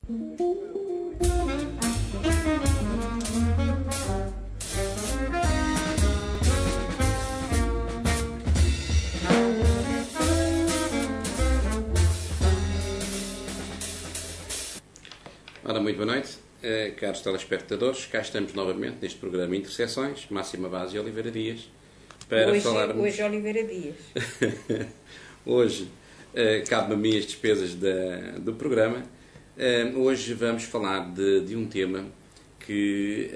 Ora, muito boa noite, caros telespectadores. Cá estamos novamente neste programa Interseções, Máxima Vaz e Oliveira Dias, para falarmos... Hoje Oliveira Dias. Hoje, cabe-me a mim as despesas do programa. Hoje vamos falar de um tema que,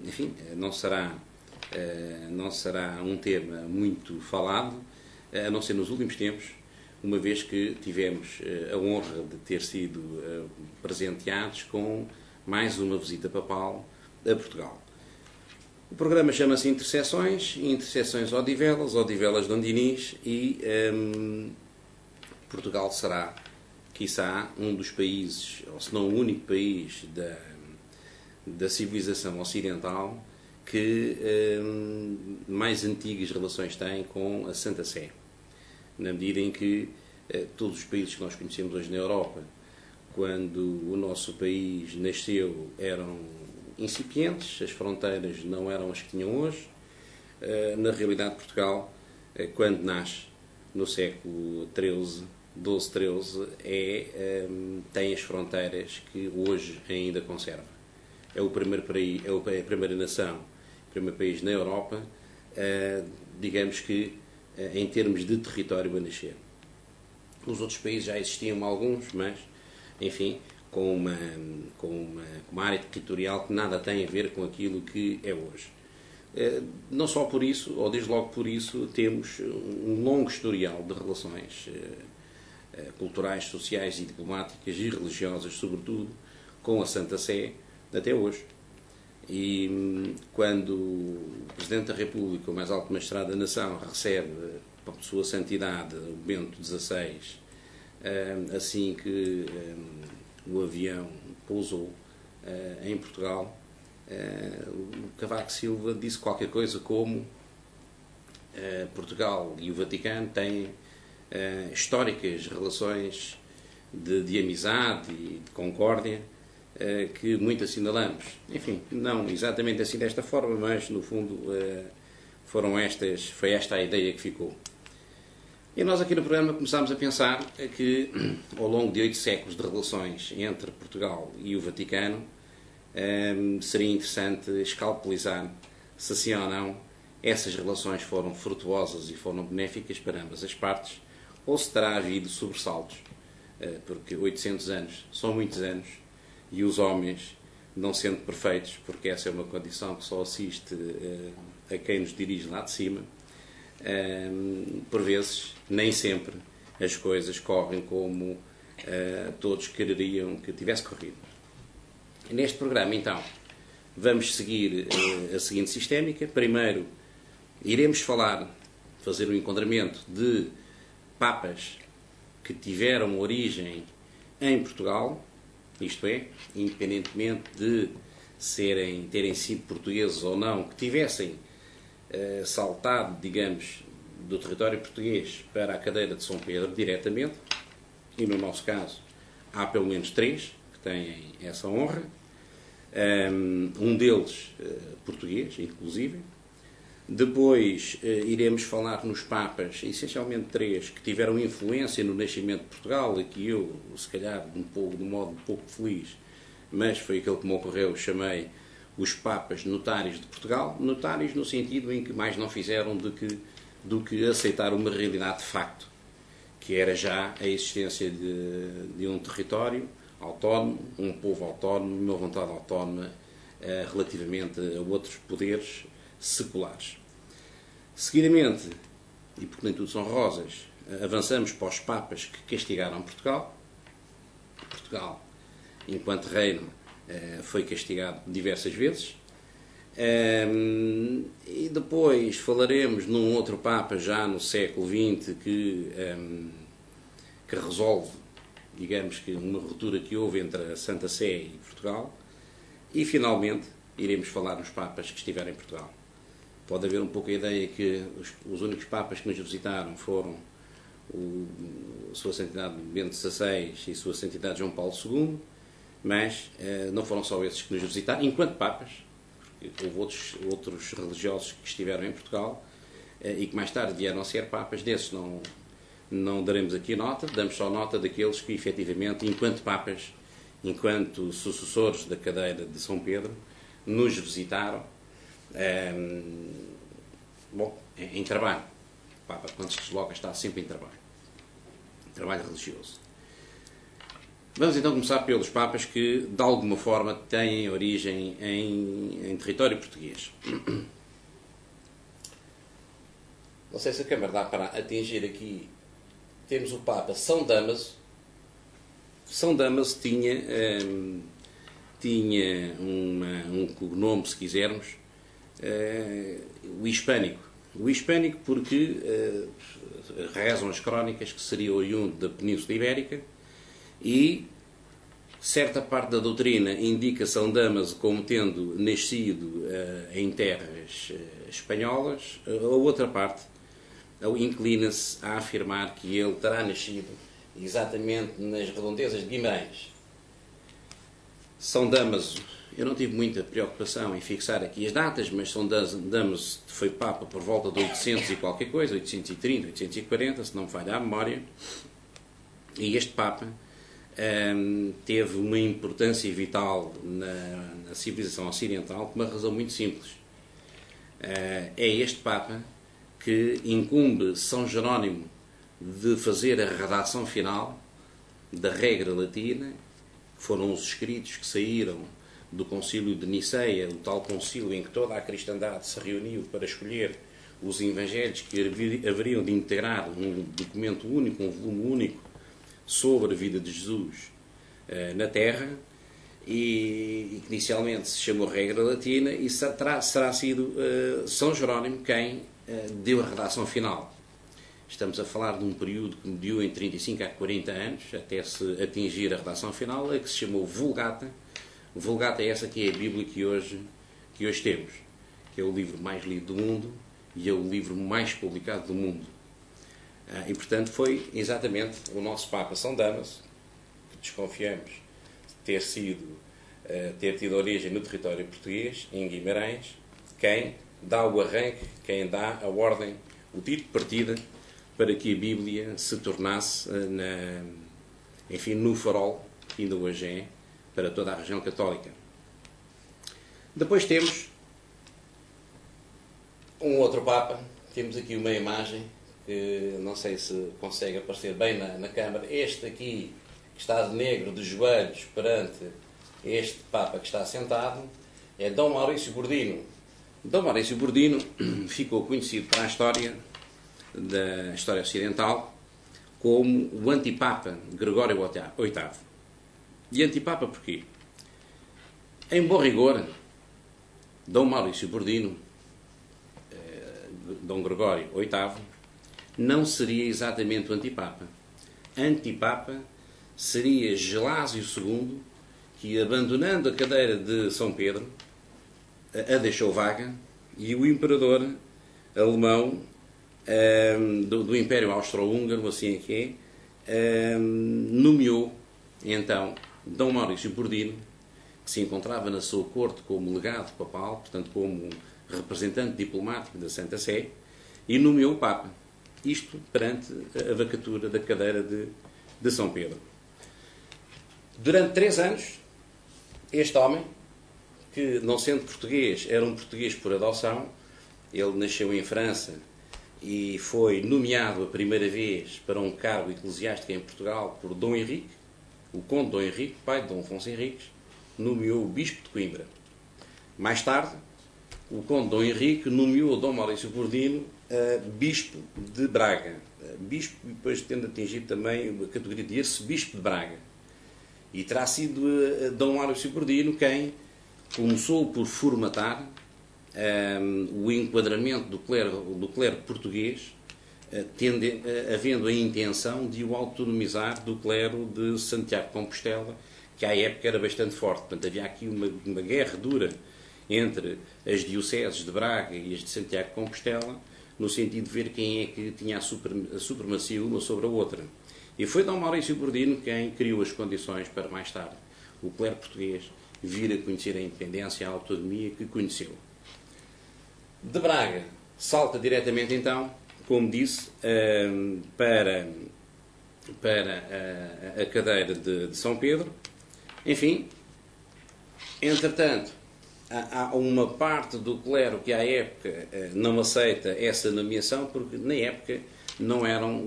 enfim, não será um tema muito falado, a não ser nos últimos tempos, uma vez que tivemos a honra de ter sido presenteados com mais uma visita papal a Portugal. O programa chama-se Interseções Odivelas, Dom Dinis, e Portugal será, quiçá, um dos países, ou se não o único país da civilização ocidental que mais antigas relações tem com a Santa Sé. Na medida em que todos os países que nós conhecemos hoje na Europa, quando o nosso país nasceu, eram incipientes, as fronteiras não eram as que tinham hoje. Na realidade, Portugal, quando nasce no século XIII, tem as fronteiras que hoje ainda conserva. É o primeiro país, é a primeira nação, o primeiro país na Europa, digamos que em termos de território a nascer. Nos outros países já existiam alguns, mas, enfim, com uma área territorial que nada tem a ver com aquilo que é hoje. Não só por isso, ou desde logo por isso, temos um longo historial de relações culturais, sociais e diplomáticas e religiosas, sobretudo, com a Santa Sé, até hoje. E quando o Presidente da República, o mais alto magistrado da nação, recebe a sua santidade, o Bento XVI, assim que o avião pousou em Portugal, o Cavaco Silva disse qualquer coisa como Portugal e o Vaticano têm históricas relações de amizade e de concórdia, que muito assinalamos. Enfim, não exatamente assim desta forma, mas no fundo foi esta a ideia que ficou. E nós aqui no programa começámos a pensar que ao longo de 8 séculos de relações entre Portugal e o Vaticano, seria interessante escalpelizar se sim ou não essas relações foram frutuosas e foram benéficas para ambas as partes, ou se terá havido sobressaltos, porque 800 anos são muitos anos, e os homens, não sendo perfeitos, porque essa é uma condição que só assiste a quem nos dirige lá de cima, por vezes, nem sempre, as coisas correm como todos quereriam que tivesse corrido. E neste programa, então, vamos seguir a seguinte sistémica. Primeiro, iremos fazer um enquadramento de papas que tiveram origem em Portugal, isto é, independentemente de terem sido portugueses ou não, que tivessem saltado, digamos, do território português para a cadeira de São Pedro diretamente, e no nosso caso há pelo menos 3 que têm essa honra, um deles português, inclusive. Depois iremos falar nos papas, essencialmente 3, que tiveram influência no nascimento de Portugal, e que eu, se calhar de um modo um pouco feliz, mas foi aquele que me ocorreu, chamei os papas notários de Portugal. Notários no sentido em que mais não fizeram do que aceitar uma realidade de facto, que era já a existência de um território autónomo, um povo autónomo, uma vontade autónoma relativamente a outros poderes seculares. Seguidamente, e porque nem tudo são rosas, avançamos para os papas que castigaram Portugal. Portugal, enquanto reino, foi castigado diversas vezes. E depois falaremos num outro papa já no século XX que resolve, digamos que, uma ruptura que houve entre a Santa Sé e Portugal. E finalmente iremos falar nos papas que estiveram em Portugal. Pode haver um pouco a ideia que os únicos papas que nos visitaram foram Sua Santidade Bento XVI e Sua Santidade João Paulo II. mas não foram só esses que nos visitaram, enquanto papas, porque houve outros religiosos que estiveram em Portugal e que mais tarde vieram a ser papas. Desses não daremos aqui nota, damos só nota daqueles que efetivamente, enquanto papas, enquanto sucessores da cadeira de São Pedro, nos visitaram em trabalho. O Papa, quando se desloca, está sempre em trabalho religioso. Vamos então começar pelos papas que, de alguma forma, têm origem em território português. Não sei se a câmara dá para atingir aqui. Temos o Papa São Damaso. São Damaso tinha um cognome, se quisermos, o hispânico. O hispânico porque rezam as crónicas que seria oriundo da Península Ibérica e certa parte da doutrina indica São Damaso como tendo nascido em terras espanholas. A outra parte inclina-se a afirmar que ele terá nascido exatamente nas redondezas de Guimarães. São Damaso, eu não tive muita preocupação em fixar aqui as datas, mas São Damaso foi Papa por volta de 800 e qualquer coisa, 830, 840, se não me falha a memória, e este Papa teve uma importância vital na civilização ocidental por uma razão muito simples. É este Papa que incumbe São Jerónimo de fazer a redação final da regra latina, que foram os escritos que saíram do Concílio de Niceia, o tal concílio em que toda a cristandade se reuniu para escolher os evangelhos que haveriam de integrar um documento único, um volume único, sobre a vida de Jesus na Terra, e que inicialmente se chamou regra latina, e será sido São Jerónimo quem deu a redação final. Estamos a falar de um período que mediu em 35 a 40 anos, até se atingir a redação final, a que se chamou Vulgata. Vulgata é essa que é a Bíblia que hoje temos, que é o livro mais lido do mundo e é o livro mais publicado do mundo. E, portanto, foi exatamente o nosso Papa São Damaso, que desconfiamos de ter tido origem no território português, em Guimarães, quem dá o arranque, quem dá a ordem, o tiro de partida para que a Bíblia se tornasse, no farol, que ainda hoje é, para toda a região católica. Depois temos um outro Papa. Temos aqui uma imagem que não sei se consegue aparecer bem na câmara. Este aqui, que está de negro, de joelhos, perante este Papa que está sentado, é Dom Maurício Bordino. Dom Maurício Bordino ficou conhecido para a história da história ocidental como o antipapa Gregório VIII. E antipapa porquê? Em bom rigor, Dom Maurício Bordino, Dom Gregório VIII, não seria exatamente o antipapa. Antipapa seria Gelásio II, que, abandonando a cadeira de São Pedro, a deixou vaga, e o imperador alemão do Império Austro-Húngaro, assim é que é, nomeou então Dom Maurício Bordino, que se encontrava na sua corte como legado papal, portanto como representante diplomático da Santa Sé, e nomeou o Papa. Isto perante a vacatura da cadeira de São Pedro. Durante 3 anos, este homem, que não sendo português, era um português por adoção, ele nasceu em França e foi nomeado a primeira vez para um cargo eclesiástico em Portugal por Dom Henrique, o conde Dom Henrique, pai de Dom Afonso Henriques, nomeou o bispo de Coimbra. Mais tarde, o conde Dom Henrique nomeou Dom Maurício Bordino bispo de Braga. Bispo, depois tendo atingido também a categoria de arcebispo de Braga. E terá sido Dom Maurício Bordino quem começou por formatar o enquadramento do clero português, havendo a intenção de o autonomizar do clero de Santiago de Compostela, que à época era bastante forte. Portanto, havia aqui uma guerra dura entre as dioceses de Braga e as de Santiago de Compostela, no sentido de ver quem é que tinha a supremacia uma sobre a outra. E foi Dom Maurício Bordino quem criou as condições para, mais tarde, o clero português vir a conhecer a independência e a autonomia que conheceu. De Braga salta diretamente então, como disse, para a cadeira de São Pedro. Enfim, entretanto, há uma parte do clero que à época não aceita essa nomeação, porque na época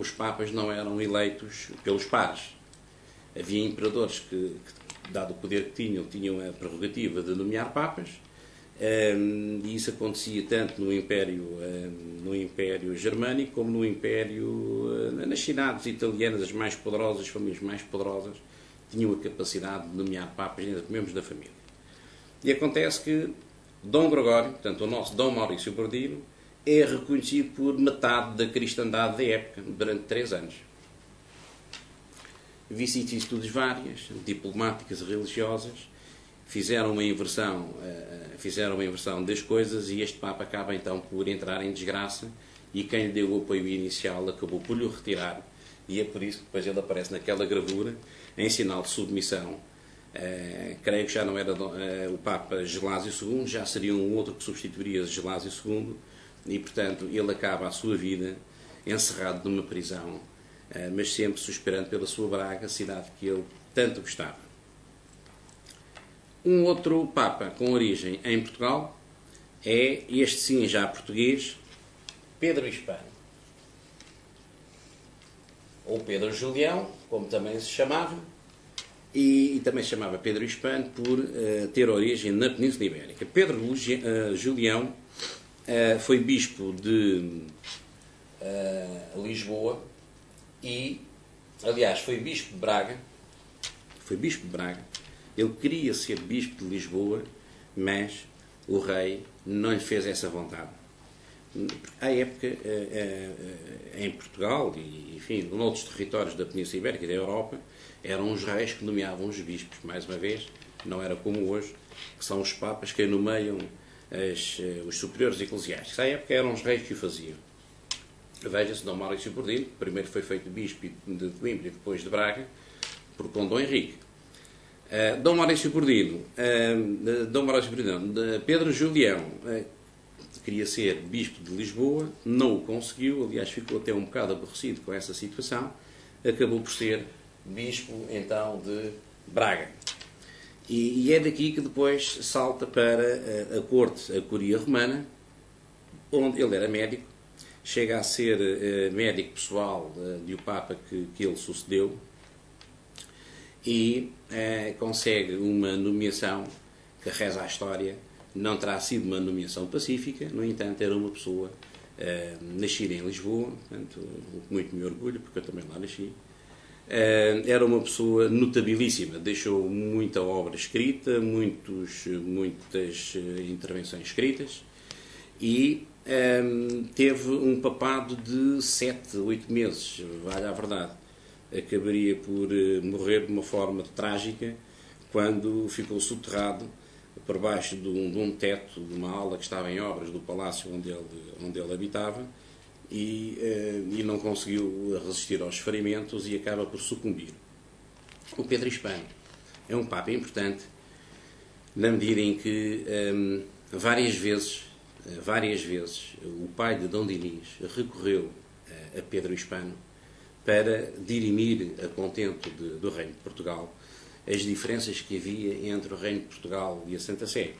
os papas não eram eleitos pelos pares. Havia imperadores que, dado o poder que tinham a prerrogativa de nomear papas, e isso acontecia tanto no Império Germânico como no Império, nas cidades italianas, as mais poderosas, as famílias mais poderosas, tinham a capacidade de nomear papas entre membros da família. E acontece que Dom Gregório, portanto o nosso Dom Maurício Bordino, é reconhecido por metade da cristandade da época, durante 3 anos. Vicissitudes várias, diplomáticas e religiosas, fizeram uma inversão das coisas, e este Papa acaba então por entrar em desgraça, e quem lhe deu o apoio inicial acabou por lhe retirar, e é por isso que depois ele aparece naquela gravura em sinal de submissão. Creio que já não era o Papa Gelásio II, já seria um outro que substituiria Gelásio II, e portanto ele acaba a sua vida encerrado numa prisão, mas sempre suspirando pela sua Braga, cidade que ele tanto gostava. Um outro Papa com origem em Portugal é, este sim já português, Pedro Hispano, ou Pedro Julião, como também se chamava, e também se chamava Pedro Hispano por ter origem na Península Ibérica. Pedro Julião foi bispo de Lisboa e, aliás, foi bispo de Braga. Ele queria ser bispo de Lisboa, mas o rei não lhe fez essa vontade. À época, em Portugal e, enfim, noutros territórios da Península Ibérica e da Europa, eram os reis que nomeavam os bispos. Mais uma vez, não era como hoje, que são os papas que nomeiam os superiores eclesiásticos. À época eram os reis que o faziam. Veja-se, Dom Maurício Bordino, primeiro foi feito bispo de Coimbra e depois de Braga, por Dom Henrique. Dom Maurício Bordino, Pedro Julião, queria ser bispo de Lisboa, não o conseguiu, aliás ficou até um bocado aborrecido com essa situação, acabou por ser bispo então de Braga. E é daqui que depois salta para a corte, a Curia Romana, onde ele era médico, chega a ser médico pessoal de o Papa que ele sucedeu, e consegue uma nomeação que, reza a história, não terá sido uma nomeação pacífica. No entanto, era uma pessoa nascida em Lisboa, portanto, muito me orgulho, porque eu também lá nasci. Era uma pessoa notabilíssima, deixou muita obra escrita, muitas intervenções escritas, e teve um papado de 7, 8 meses, vale a verdade. Acabaria por morrer de uma forma trágica quando ficou soterrado por baixo de um teto de uma ala que estava em obras do palácio onde ele habitava, e não conseguiu resistir aos ferimentos e acaba por sucumbir. O Pedro Hispano é um Papa importante na medida em que várias vezes o pai de Dom Dinis recorreu a Pedro Hispano para dirimir, a contento do Reino de Portugal, as diferenças que havia entre o Reino de Portugal e a Santa Sé.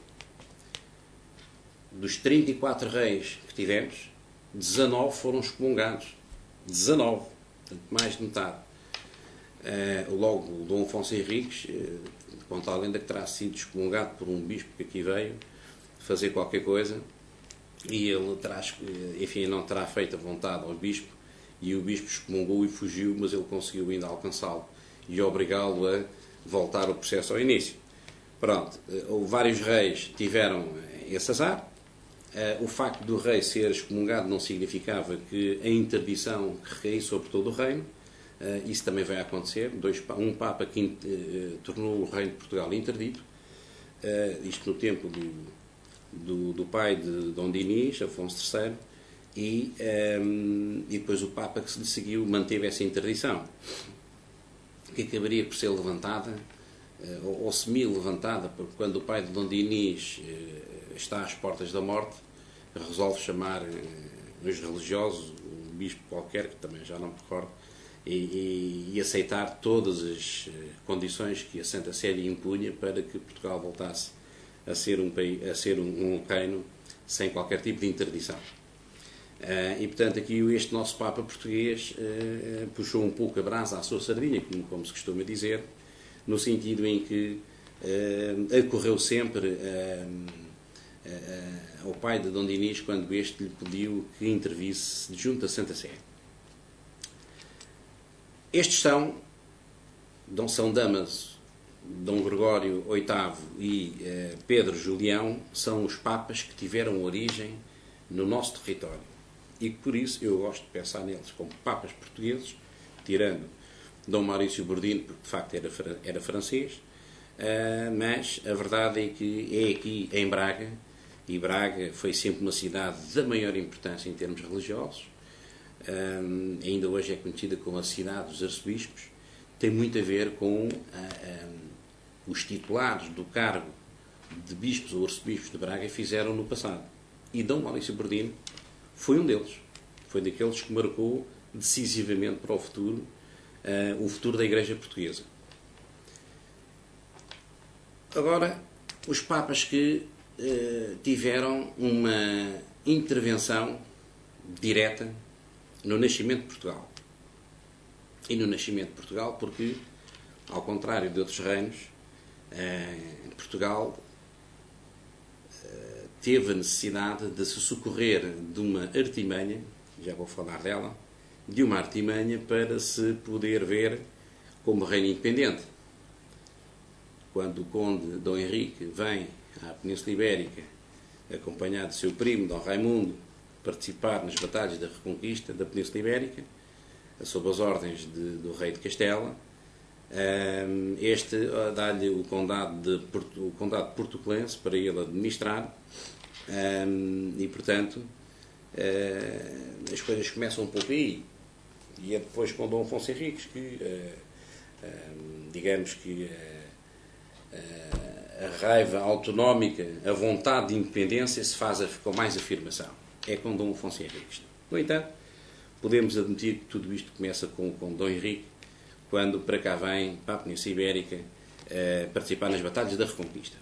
Dos 34 reis que tivemos, 19 foram excomungados. 19, portanto, mais de metade. Logo, o Dom Afonso Henriques, conta a lenda que terá sido excomungado por um bispo que aqui veio fazer qualquer coisa, e ele não terá feito a vontade ao bispo, e o bispo excomungou e fugiu, mas ele conseguiu ainda alcançá-lo e obrigá-lo a voltar o processo ao início. Pronto, vários reis tiveram esse azar. O facto do rei ser excomungado não significava que a interdição recaísse sobre todo o reino. Isso também vai acontecer. Um Papa que tornou o reino de Portugal interdito, isto no tempo do pai de Dom Dinis, Afonso III, e depois o Papa que se lhe seguiu manteve essa interdição, que acabaria por ser levantada ou semi-levantada, porque quando o pai de Dom Dinis está às portas da morte, resolve chamar os religiosos, um bispo qualquer, que também já não me recordo, e aceitar todas as condições que a Santa Sé lhe impunha para que Portugal voltasse a ser um reino sem qualquer tipo de interdição. E portanto aqui este nosso Papa português puxou um pouco a brasa à sua sardinha, como se costuma dizer, no sentido em que acorreu sempre ao pai de Dom Dinis quando este lhe pediu que intervisse junto à Santa Sé. Estes são São Damaso, Dom Gregório VIII e Pedro Julião, são os papas que tiveram origem no nosso território. E por isso eu gosto de pensar neles como papas portugueses, tirando Dom Maurício Bordino, porque de facto era francês, mas a verdade é que é aqui em Braga, e Braga foi sempre uma cidade da maior importância em termos religiosos, ainda hoje é conhecida como a cidade dos arcebispos, tem muito a ver com os titulares do cargo de bispos ou arcebispos de Braga fizeram no passado. E Dom Maurício Bordino foi um deles. Foi daqueles que marcou decisivamente para o futuro da Igreja Portuguesa. Agora, os papas que tiveram uma intervenção direta no nascimento de Portugal. E no nascimento de Portugal porque, ao contrário de outros reinos, Portugal teve a necessidade de se socorrer de uma artimanha, já vou falar dela, de uma artimanha para se poder ver como reino independente. Quando o conde Dom Henrique vem à Península Ibérica, acompanhado de seu primo, Dom Raimundo, participar nas batalhas da Reconquista da Península Ibérica, sob as ordens do rei de Castela, este dá-lhe o condado portucalense para ele administrar, e portanto as coisas começam um pouco aí, e é depois com Dom Afonso Henriques que digamos que a raiva autonómica, a vontade de independência se faz com mais afirmação. É com Dom Afonso Henriques. No entanto, podemos admitir que tudo isto começa com Dom Henrique, quando para cá vem, para a Península Ibérica, participar nas batalhas da Reconquista.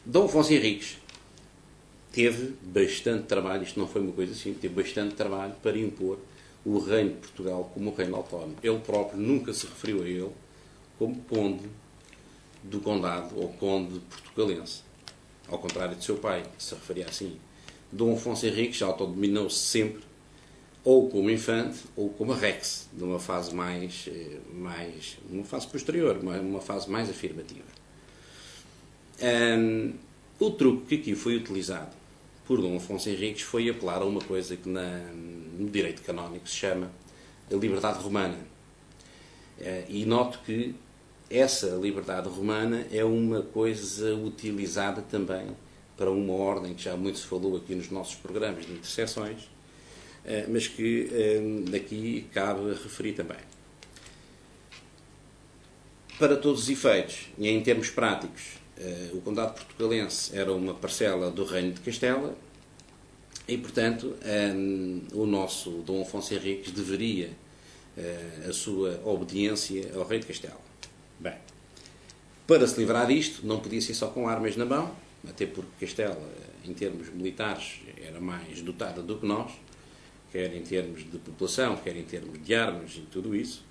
Dom Afonso Henriques teve bastante trabalho, isto não foi uma coisa assim, teve bastante trabalho para impor o reino de Portugal como reino autónomo. Ele próprio nunca se referiu a ele como conde do condado ou conde portucalense, ao contrário de seu pai, que se referia assim. Dom Afonso Henriques autodenominou-se sempre ou como infante ou como rex, numa fase uma fase posterior, uma fase mais afirmativa. O truque que aqui foi utilizado por Dom Afonso Henriques foi apelar a uma coisa que no direito canónico se chama a liberdade romana. E noto que essa liberdade romana é uma coisa utilizada também para uma ordem que já muito se falou aqui nos nossos programas de interseções, mas que daqui cabe referir também. Para todos os efeitos, e em termos práticos, o condado portucalense era uma parcela do reino de Castela e, portanto, o nosso Dom Afonso Henriques deveria a sua obediência ao rei de Castela. Bem, para se livrar disto, não podia ser só com armas na mão, até porque Castela, em termos militares, era mais dotada do que nós, quer em termos de população, quer em termos de armas e tudo isso.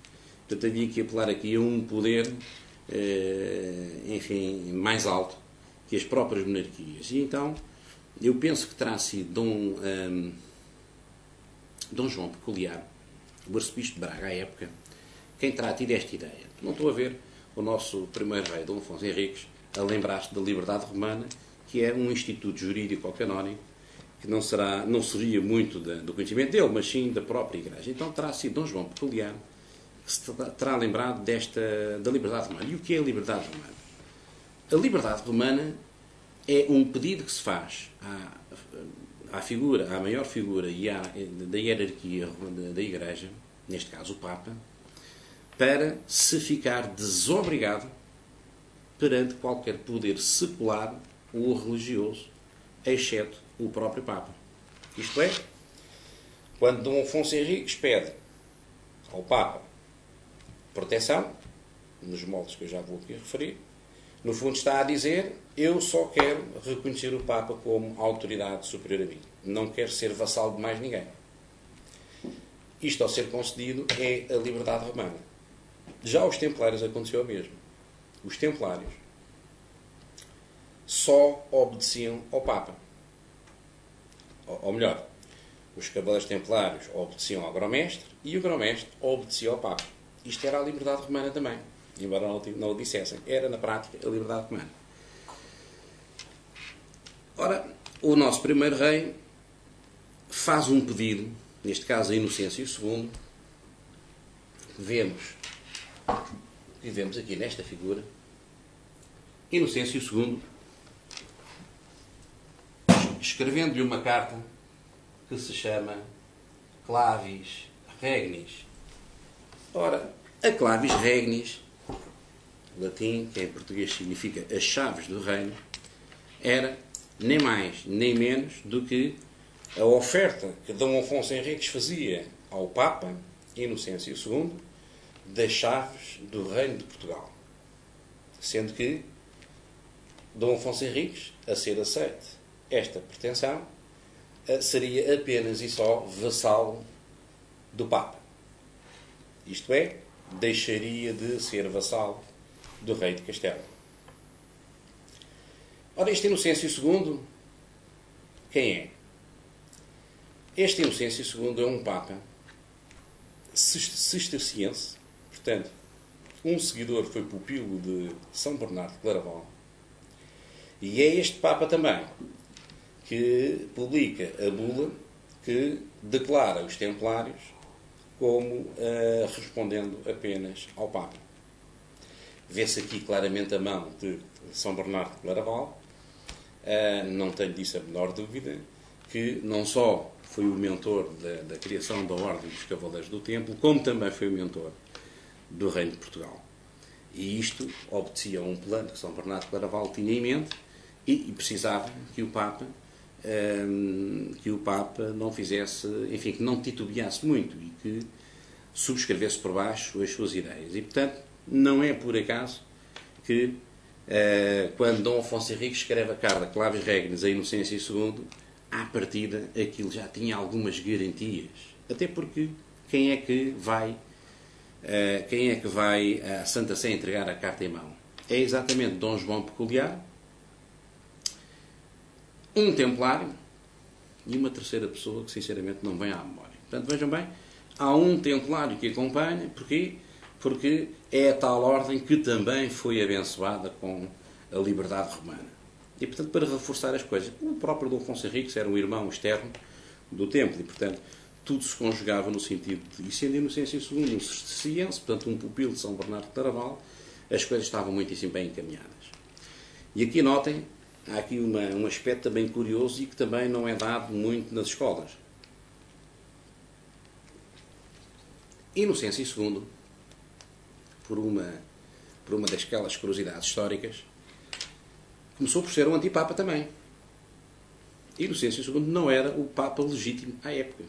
Portanto, havia que apelar aqui a um poder, enfim, mais alto que as próprias monarquias. E então, eu penso que terá sido Dom João Peculiar, o arcebispo de Braga à época, quem terá tido esta ideia. Não estou a ver o nosso primeiro rei, Dom Afonso Henriques, a lembrar-se da liberdade romana, que é um instituto jurídico ou canónico, que não seria muito do conhecimento dele, mas sim da própria Igreja. Então terá sido Dom João Peculiar que se terá lembrado da liberdade romana. E o que é a liberdade romana? A liberdade romana é um pedido que se faz à maior figura da hierarquia da Igreja, neste caso o Papa, para se ficar desobrigado perante qualquer poder secular ou religioso, exceto o próprio Papa. Isto é, quando Dom Afonso Henriques pede ao Papa proteção, nos moldes que eu já vou aqui referir, no fundo está a dizer: eu só quero reconhecer o Papa como autoridade superior a mim. Não quero ser vassalo de mais ninguém. Isto, ao ser concedido, é a liberdade romana. Já aos Templários aconteceu o mesmo. Os Templários só obedeciam ao Papa. Ou melhor, os Cavaleiros Templários obedeciam ao Grão-Mestre e o Grão-Mestre obedecia ao Papa. Isto era a liberdade romana também. Embora não o dissessem. Era, na prática, a liberdade romana. Ora, o nosso primeiro rei faz um pedido, neste caso a Inocêncio II, vemos aqui nesta figura, Inocêncio II, escrevendo-lhe uma carta que se chama Clavis Regnis. Ora, a Clavis Regnis, latim, que em português significa as chaves do reino, era nem mais nem menos do que a oferta que Dom Afonso Henriques fazia ao Papa Inocêncio II das chaves do reino de Portugal. Sendo que Dom Afonso Henriques, a ser aceite esta pretensão, seria apenas e só vassalo do Papa. Isto é, deixaria de ser vassalo do rei de Castelo. Ora, este Inocêncio II, quem é? Este Inocêncio II é um Papa cisterciense, portanto, um seguidor foi pupilo de São Bernardo de Claraval, e é este Papa também que publica a bula que declara os Templários como respondendo apenas ao Papa. Vê-se aqui claramente a mão de São Bernardo de Claraval. Não tenho disso a menor dúvida, que não só foi o mentor da criação da Ordem dos Cavaleiros do Templo, como também foi o mentor do Reino de Portugal. E isto obedecia a um plano que São Bernardo de Claraval tinha em mente e precisava que o Papa não fizesse, enfim, que não titubeasse muito e que subscrevesse por baixo as suas ideias. E, portanto, não é por acaso que quando Dom Afonso Henriques escreve a carta Clavis Regnis a Inocêncio II, à partida aquilo já tinha algumas garantias. Até porque quem é que vai à Santa Sé entregar a carta em mão? É exatamente Dom João Peculiar, um templário e uma terceira pessoa que sinceramente não vem à memória. Portanto, vejam bem, há um templário que acompanha. Porquê? Porque é a tal ordem que também foi abençoada com a liberdade romana. E, portanto, para reforçar as coisas, o próprio Dom Afonso Henriques era um irmão externo do templo e, portanto, tudo se conjugava no sentido de, e sendo Inocêncio II um cisterciense, portanto, um pupilo de São Bernardo de Claraval, as coisas estavam muitíssimo bem encaminhadas. E aqui notem, há aqui um aspecto também curioso e que também não é dado muito nas escolas. Inocêncio II, por uma daquelas curiosidades históricas, começou por ser um antipapa também. Inocêncio II não era o Papa legítimo à época.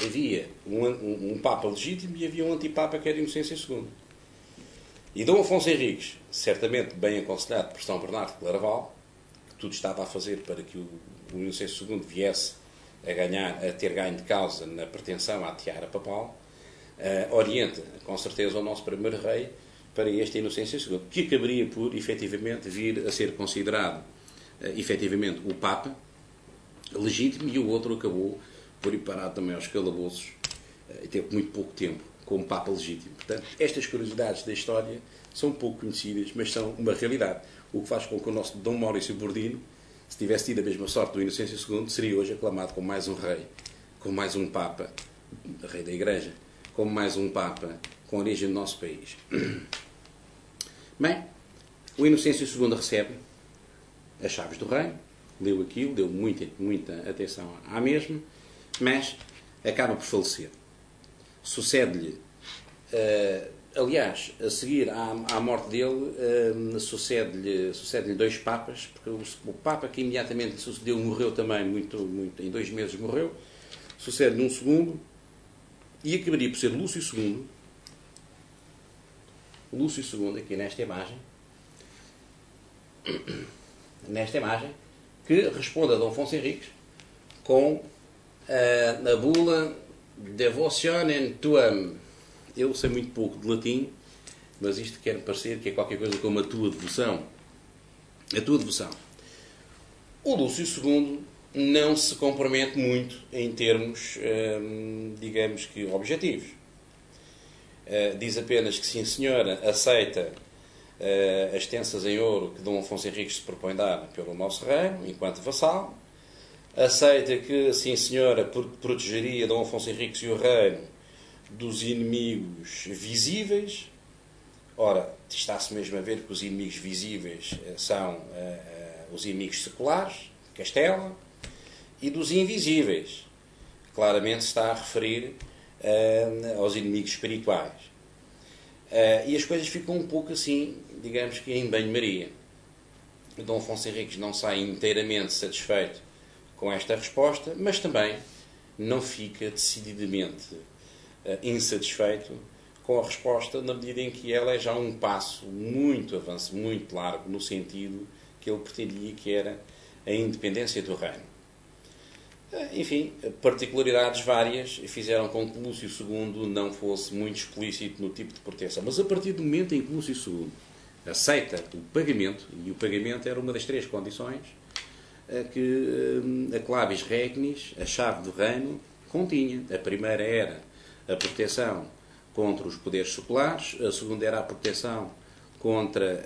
Havia um Papa legítimo e havia um antipapa que era Inocêncio II. E Dom Afonso Henriques, certamente bem aconselhado por São Bernardo de Claraval, que tudo estava a fazer para que o Inocêncio II viesse a ter ganho de causa na pretensão à tiara papal, orienta com certeza o nosso primeiro rei para este Inocêncio II, que acabaria por efetivamente vir a ser considerado efetivamente o Papa legítimo, e o outro acabou por ir parar também aos calabouços e teve muito pouco tempo como Papa legítimo. Portanto, estas curiosidades da história são pouco conhecidas, mas são uma realidade. O que faz com que o nosso Dom Maurício Bordino, se tivesse tido a mesma sorte do Inocêncio II, seria hoje aclamado como mais um rei, como mais um Papa, rei da Igreja, como mais um Papa com origem no nosso país. Bem, o Inocêncio II recebe as chaves do reino, leu aquilo, deu muita atenção à mesma, mas acaba por falecer. Sucede-lhe Aliás, a seguir à morte dele, sucede-lhe dois papas, porque o papa que imediatamente lhe sucedeu morreu também, em 2 meses morreu. Sucede-lhe um segundo, e acabaria por ser Lúcio II. Lúcio II, aqui nesta imagem, que responde a Dom Afonso Henriques com a bula Devotionem Tuam. Eu sei muito pouco de latim, mas isto quer parecer que é qualquer coisa como a tua devoção. A tua devoção. O Lúcio II não se compromete muito em termos, digamos que, objetivos. Diz apenas que, sim senhora, aceita as tensas em ouro que Dom Afonso Henriques se propõe dar pelo nosso reino, enquanto vassalo. Aceita que, sim senhora, protegeria Dom Afonso Henriques e o reino dos inimigos visíveis. Ora, está-se mesmo a ver que os inimigos visíveis são os inimigos seculares, Castela, e dos invisíveis. Claramente se está a referir aos inimigos espirituais. E as coisas ficam um pouco assim, digamos que em banho-maria. Dom Afonso Henriques não sai inteiramente satisfeito com esta resposta, mas também não fica decididamente insatisfeito com a resposta, na medida em que ela é já um passo muito avançado, muito largo, no sentido que ele pretendia, que era a independência do reino. Enfim, particularidades várias fizeram com que Lúcio II não fosse muito explícito no tipo de proteção. Mas a partir do momento em que Lúcio II aceita o pagamento, e o pagamento era uma das 3 condições que a clavis regnis, a chave do reino, continha. A primeira era a proteção contra os poderes seculares, a segunda era a proteção contra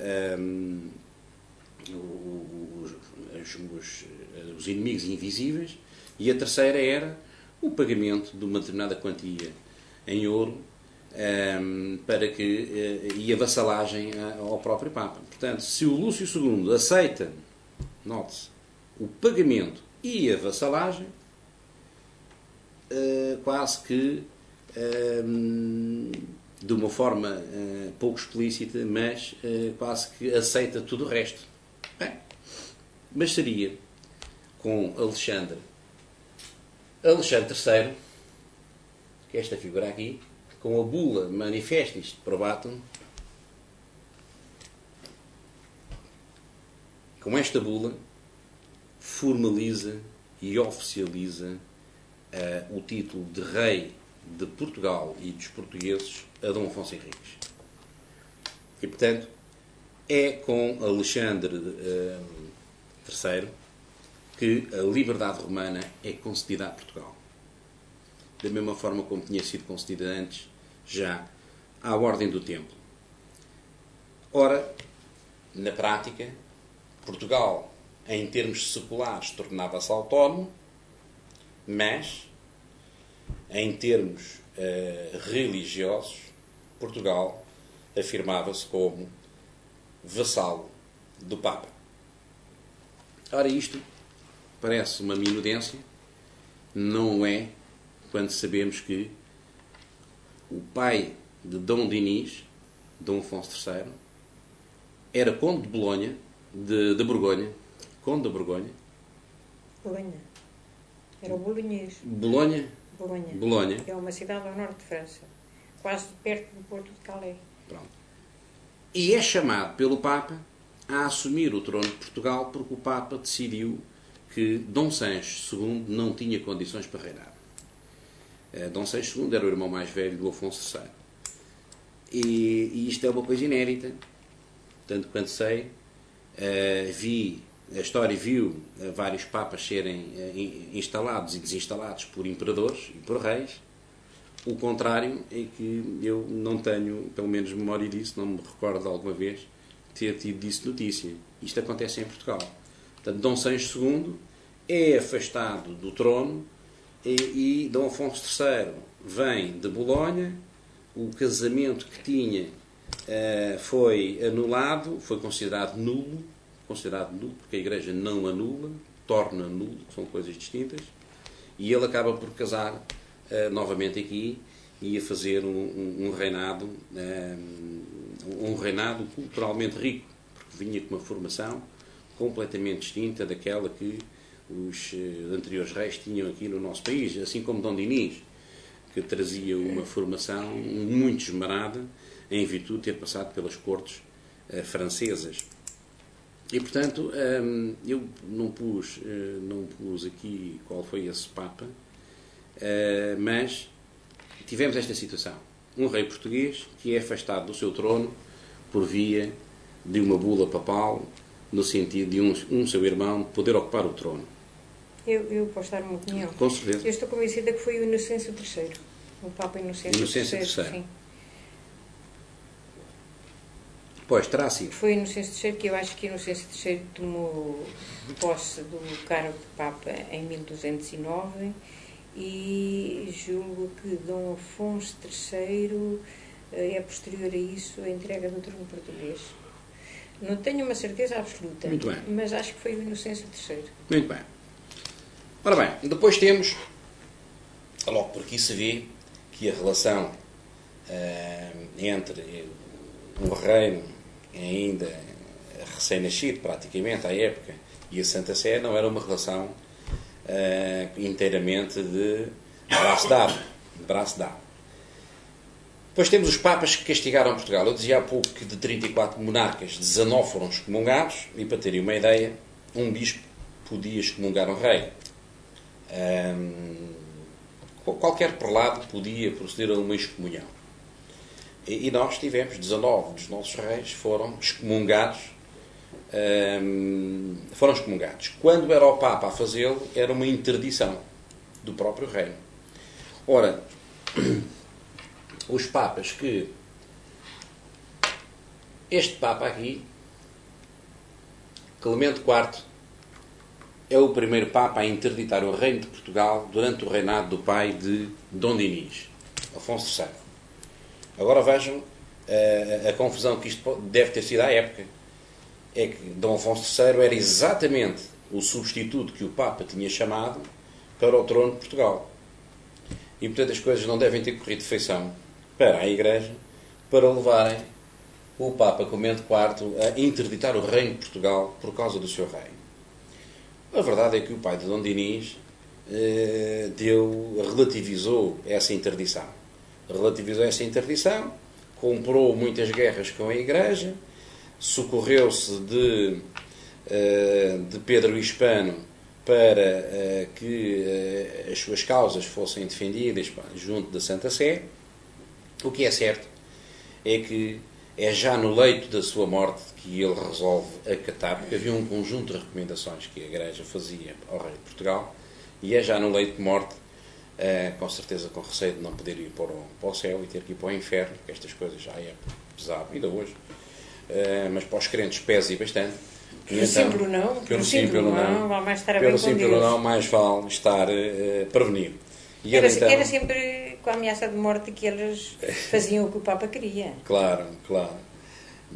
os inimigos invisíveis, e a terceira era o pagamento de uma determinada quantia em ouro e a vassalagem ao próprio Papa. Portanto, se o Lúcio II aceita, note-se, o pagamento e a vassalagem, quase que de uma forma pouco explícita, mas quase que aceita tudo o resto. Bem, mas seria com Alexandre III, que esta figura aqui, com a bula Manifestis Probatum, com esta bula, formaliza e oficializa o título de rei de Portugal e dos portugueses a Dom Afonso Henriques. E, portanto, é com Alexandre III que a liberdade romana é concedida a Portugal. Da mesma forma como tinha sido concedida antes, já à ordem do tempo. Ora, na prática, Portugal, em termos seculares, tornava-se autónomo, mas, em termos religiosos, Portugal afirmava-se como vassalo do Papa. Ora, isto parece uma minudência, não é, quando sabemos que o pai de Dom Dinis, Dom Afonso III, era conde de Bolonha, de Borgonha, conde de Borgonha. Bolonha. Era o bolonhês. Bolonha? Bolonha. Que é uma cidade ao norte de França, quase perto do Porto de Calais. Pronto. E é chamado pelo Papa a assumir o trono de Portugal porque o Papa decidiu que Dom Sancho II não tinha condições para reinar. Dom Sancho II era o irmão mais velho do Afonso III. E isto é uma coisa inédita. Tanto quanto sei, a história viu vários papas serem instalados e desinstalados por imperadores e por reis. O contrário é que eu não tenho, pelo menos, memória disso, não me recordo de alguma vez ter tido disso notícia. Isto acontece em Portugal. Portanto, Dom Sancho II é afastado do trono e Dom Afonso III vem de Bolonha. O casamento que tinha foi anulado, foi considerado nulo, porque a Igreja não anula, torna nulo, são coisas distintas, e ele acaba por casar novamente aqui, ia fazer um reinado culturalmente rico, porque vinha com uma formação completamente distinta daquela que os anteriores reis tinham aqui no nosso país, assim como Dom Dinis, que trazia uma formação muito esmerada em virtude de ter passado pelas cortes francesas. E, portanto, eu não pus aqui qual foi esse Papa, mas tivemos esta situação. Um rei português que é afastado do seu trono por via de uma bula papal, no sentido de um seu irmão poder ocupar o trono. Eu posso dar uma opinião? Com certeza. Eu estou convencida que foi o Inocêncio III. O Papa Inocêncio III. Sim. Pois, terá sido. Foi Inocêncio III, que eu acho que Inocêncio III tomou posse do cargo de Papa em 1209 e julgo que Dom Afonso III é posterior a isso a entrega do trono português. Não tenho uma certeza absoluta, muito bem, mas acho que foi o Inocêncio III. Muito bem. Ora bem, depois temos, logo por aqui se vê que a relação entre um reino ainda recém-nascido, praticamente, à época, e a Santa Sé não era uma relação inteiramente de braço dado. Depois temos os papas que castigaram Portugal. Eu dizia há pouco que de 34 monarcas, 19 foram excomungados, e para terem uma ideia, um bispo podia excomungar um rei. Qualquer prelado podia proceder a uma excomunhão. E nós tivemos 19 dos nossos reis foram excomungados. Quando era o Papa a fazê-lo, era uma interdição do próprio reino. Ora, os papas que... Este Papa aqui, Clemente IV, é o primeiro Papa a interditar o reino de Portugal durante o reinado do pai de Dom Dinis, Afonso III. Agora vejam a confusão que isto deve ter sido à época. É que Dom Afonso III era exatamente o substituto que o Papa tinha chamado para o trono de Portugal. E, portanto, as coisas não devem ter corrido de feição para a Igreja para levarem o Papa Clemente IV a interditar o reino de Portugal por causa do seu rei. A verdade é que o pai de Dom Dinis relativizou essa interdição. Comprou muitas guerras com a Igreja, socorreu-se de Pedro o Hispano para que as suas causas fossem defendidas junto da Santa Sé. O que é certo é que é já no leito da sua morte que ele resolve acatar, porque havia um conjunto de recomendações que a Igreja fazia ao rei de Portugal, e é já no leito de morte, com certeza com receio de não poder ir para o céu e ter que ir para o inferno, porque estas coisas já é pesado, ainda hoje, mas para os crentes pesa bastante. Pelo simples não, vale mais estar a bem com Deus. Não, mais vale estar prevenido. E era sempre com a ameaça de morte que eles faziam o que o Papa queria. Claro.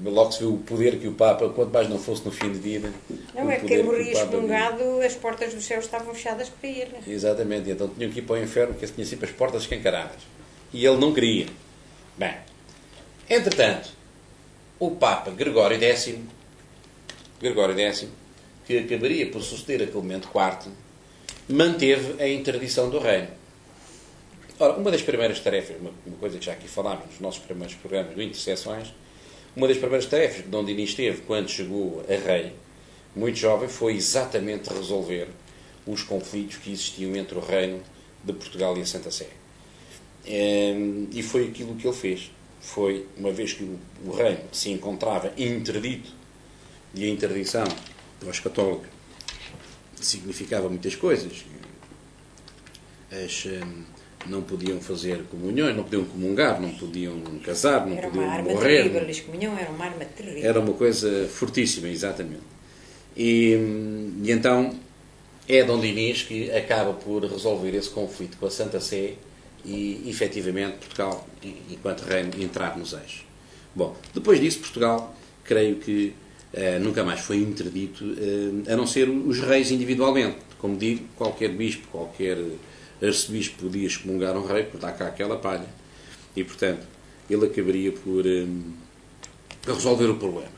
Logo se viu o poder que o Papa, quanto mais não fosse no fim de vida... Não, é que quem morria excomungado, as portas do céu estavam fechadas para ele. Exatamente, então tinham que ir para o inferno, porque tinha sempre as portas escancaradas. E ele não queria. Bem, entretanto, o Papa Gregório X, que acabaria por suceder a Clemente IV, manteve a interdição do reino. Ora, uma das primeiras tarefas, uma coisa que já aqui falámos nos nossos primeiros programas de interseções, uma das primeiras tarefas que Dom Dinis teve quando chegou a rei, muito jovem, foi exatamente resolver os conflitos que existiam entre o reino de Portugal e a Santa Sé. E foi aquilo que ele fez. Foi, uma vez que o reino se encontrava interdito, e a interdição da voz católica significava muitas coisas. Não podiam fazer comunhões, não podiam comungar, não podiam casar, não podiam morrer. Era uma arma terrível, a excomunhão era uma arma terrível. Era uma coisa fortíssima, exatamente. E então é Dom Dinis que acaba por resolver esse conflito com a Santa Sé e, efetivamente, Portugal, enquanto reino, entrar nos eixos. Bom, depois disso, Portugal, creio que nunca mais foi interdito, a não ser os reis individualmente. Como digo, qualquer bispo, qualquer arcebispo podia excomungar um rei por dar cá aquela palha, E, portanto, ele acabaria por resolver o problema.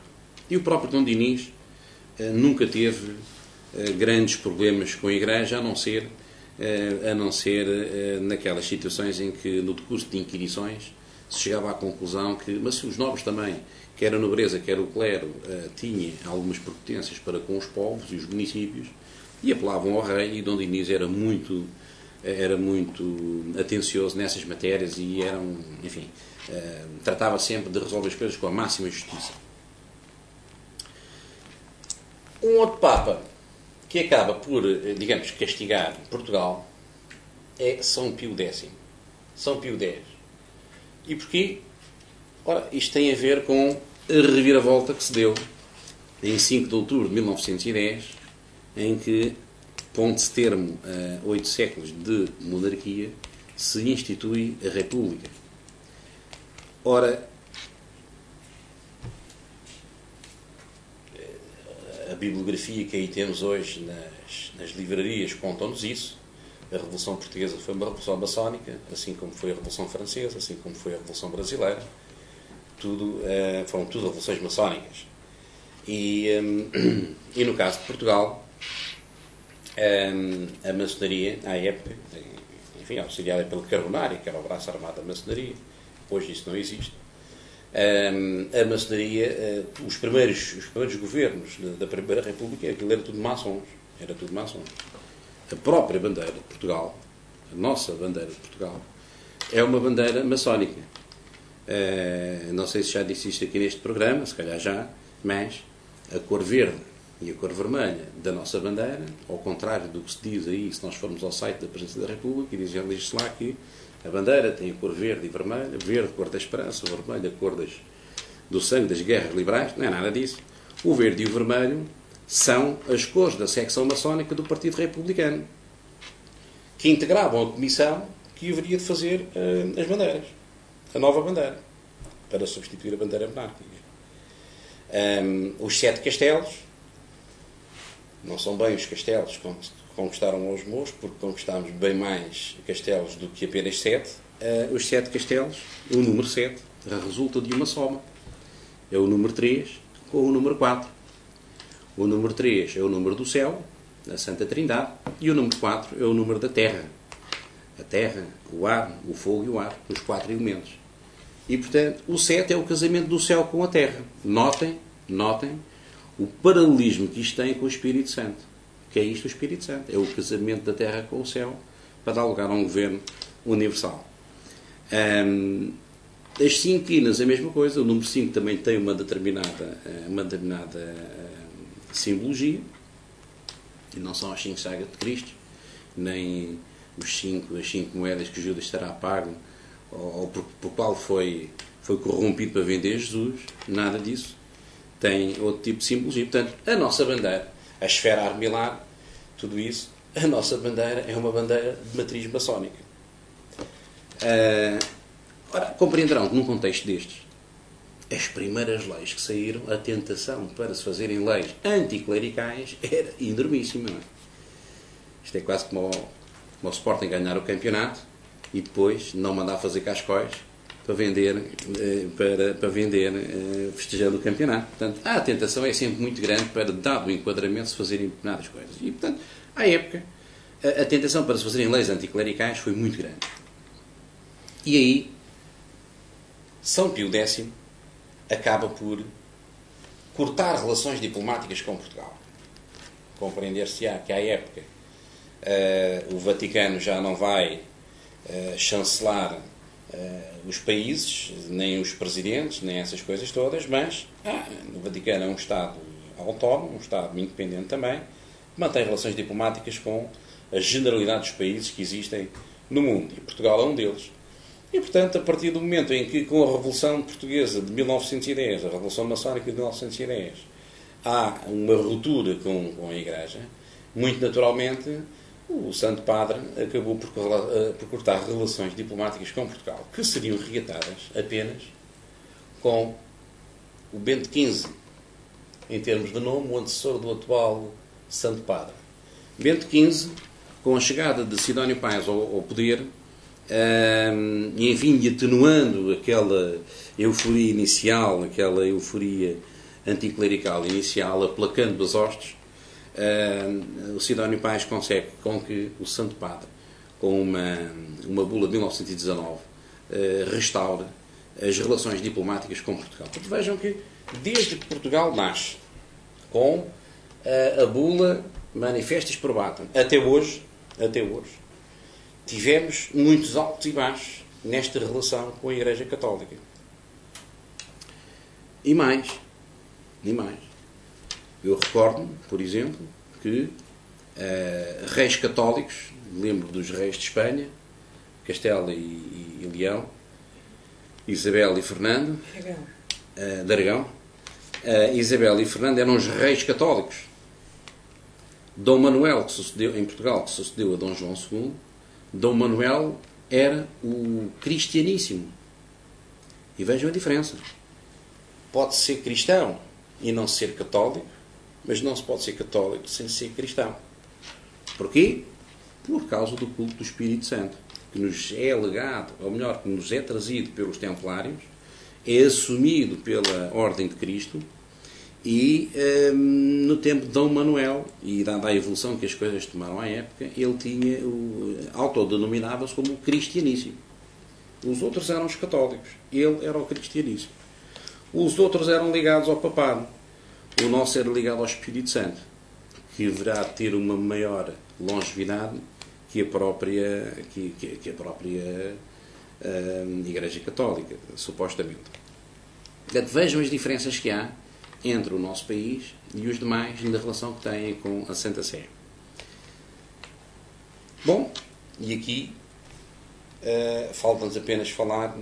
E o próprio Dom Dinis nunca teve grandes problemas com a Igreja, a não ser naquelas situações em que, no decurso de inquirições, se chegava à conclusão que, mas se os nobres também, quer a nobreza, quer o clero, tinham algumas prepotências para com os povos e os municípios, e apelavam ao rei, e Dom Dinis era muito atencioso nessas matérias e tratava sempre de resolver as coisas com a máxima justiça. Um outro Papa que acaba por, digamos, castigar Portugal é São Pio X. São Pio X. E porquê? Ora, isto tem a ver com a reviravolta que se deu em 5 de outubro de 1910, em que, pondo-se termo a 8 séculos de monarquia, se institui a República. Ora, a bibliografia que aí temos hoje nas livrarias contam-nos isso. A Revolução Portuguesa foi uma revolução maçónica, assim como foi a Revolução Francesa, assim como foi a Revolução Brasileira. Foram tudo revoluções maçónicas. E no caso de Portugal, a maçonaria, à época, enfim, auxiliada pelo Carbonário, que era o braço armado da maçonaria, hoje isso não existe. A maçonaria, os primeiros governos da Primeira República, aquilo era tudo maçons. A própria bandeira de Portugal, a nossa bandeira de Portugal, é uma bandeira maçónica. Não sei se já disse isto aqui neste programa, se calhar já, mas a cor verde e a cor vermelha da nossa bandeira, ao contrário do que se diz aí, se nós formos ao site da Presidência da República, diz-se lá que a bandeira tem a cor verde e vermelha, verde, cor da esperança, vermelho, a cor do sangue das guerras liberais, não é nada disso. O verde e o vermelho são as cores da secção maçónica do Partido Republicano, que integravam a comissão que haveria de fazer as bandeiras, a nova bandeira, para substituir a bandeira monárquica. Os 7 castelos, não são bem os castelos que conquistaram aos mouros, porque conquistámos bem mais castelos do que apenas 7. Os 7 castelos, o número 7, resulta de uma soma. É o número 3 com o número 4. O número 3 é o número do céu, da Santa Trindade, e o número 4 é o número da terra. A terra, o ar, o fogo e o ar, os 4 elementos. E, portanto, o 7 é o casamento do céu com a terra. Notem o paralelismo que isto tem com o Espírito Santo. Que é isto o Espírito Santo. É o casamento da terra com o céu para dar lugar a um governo universal. As 5 quinas, a mesma coisa. O número 5 também tem uma determinada simbologia. E não são as 5 chagas de Cristo, nem as 5 moedas que Judas terá pago, ou por qual foi corrompido para vender Jesus. Nada disso. Tem outro tipo de simbologia. Portanto, a nossa bandeira, a esfera armilar, tudo isso, a nossa bandeira é uma bandeira de matriz maçónica. Ora, compreenderão que num contexto destes, as primeiras leis que saíram, a tentação para se fazerem leis anticlericais era enormíssima. Isto é quase como o Sporting ganhar o campeonato e depois não mandar fazer cascóis para vender, festejando o campeonato. Portanto, a tentação é sempre muito grande para, dado o enquadramento, se fazerem determinadas coisas. E, portanto, à época, a tentação para se fazerem leis anticlericais foi muito grande. E aí, São Pio X acaba por cortar relações diplomáticas com Portugal. Compreender-se-á que, à época, o Vaticano já não vai chancelar os países, nem os presidentes, nem essas coisas todas, mas o Vaticano é um Estado autónomo, um Estado independente também, mantém relações diplomáticas com a generalidade dos países que existem no mundo, e Portugal é um deles. E, portanto, a partir do momento em que, com a Revolução Portuguesa de 1910, a Revolução Maçónica de 1910, há uma ruptura com a Igreja, muito naturalmente, o Santo Padre acabou por cortar relações diplomáticas com Portugal, que seriam reatadas apenas com o Bento XV, em termos de nome, o antecessor do atual Santo Padre. Bento XV, com a chegada de Sidónio Pais ao poder, e enfim, atenuando aquela euforia inicial, aquela euforia anticlerical inicial, aplacando as hostes, o Sidónio Pais consegue com que o Santo Padre, com uma bula de 1919, restaure as relações diplomáticas com Portugal. Porque vejam que, desde que Portugal nasce, com a bula Manifestis Probatum, até hoje, tivemos muitos altos e baixos nesta relação com a Igreja Católica. E mais. Eu recordo-me, por exemplo, que reis católicos, lembro dos reis de Espanha, Castela e Leão, Isabel e Fernando, de Aragão, Isabel e Fernando eram os reis católicos. Dom Manuel, que sucedeu em Portugal, que sucedeu a Dom João II, Dom Manuel era o cristianíssimo. E vejam a diferença. Pode ser cristão e não ser católico, mas não se pode ser católico sem ser cristão. Porquê? Por causa do culto do Espírito Santo, que nos é legado, ou melhor, que nos é trazido pelos Templários, é assumido pela Ordem de Cristo, e no tempo de Dom Manuel, e dada a evolução que as coisas tomaram à época, ele tinha autodenominava-se como o cristianíssimo. Os outros eram os católicos, ele era o cristianíssimo. Os outros eram ligados ao papado. O nosso era ligado ao Espírito Santo, que deverá ter uma maior longevidade que a própria Igreja Católica, supostamente. Portanto, vejam as diferenças que há entre o nosso país e os demais na relação que têm com a Santa Sé. Bom, e aqui falta-nos apenas falar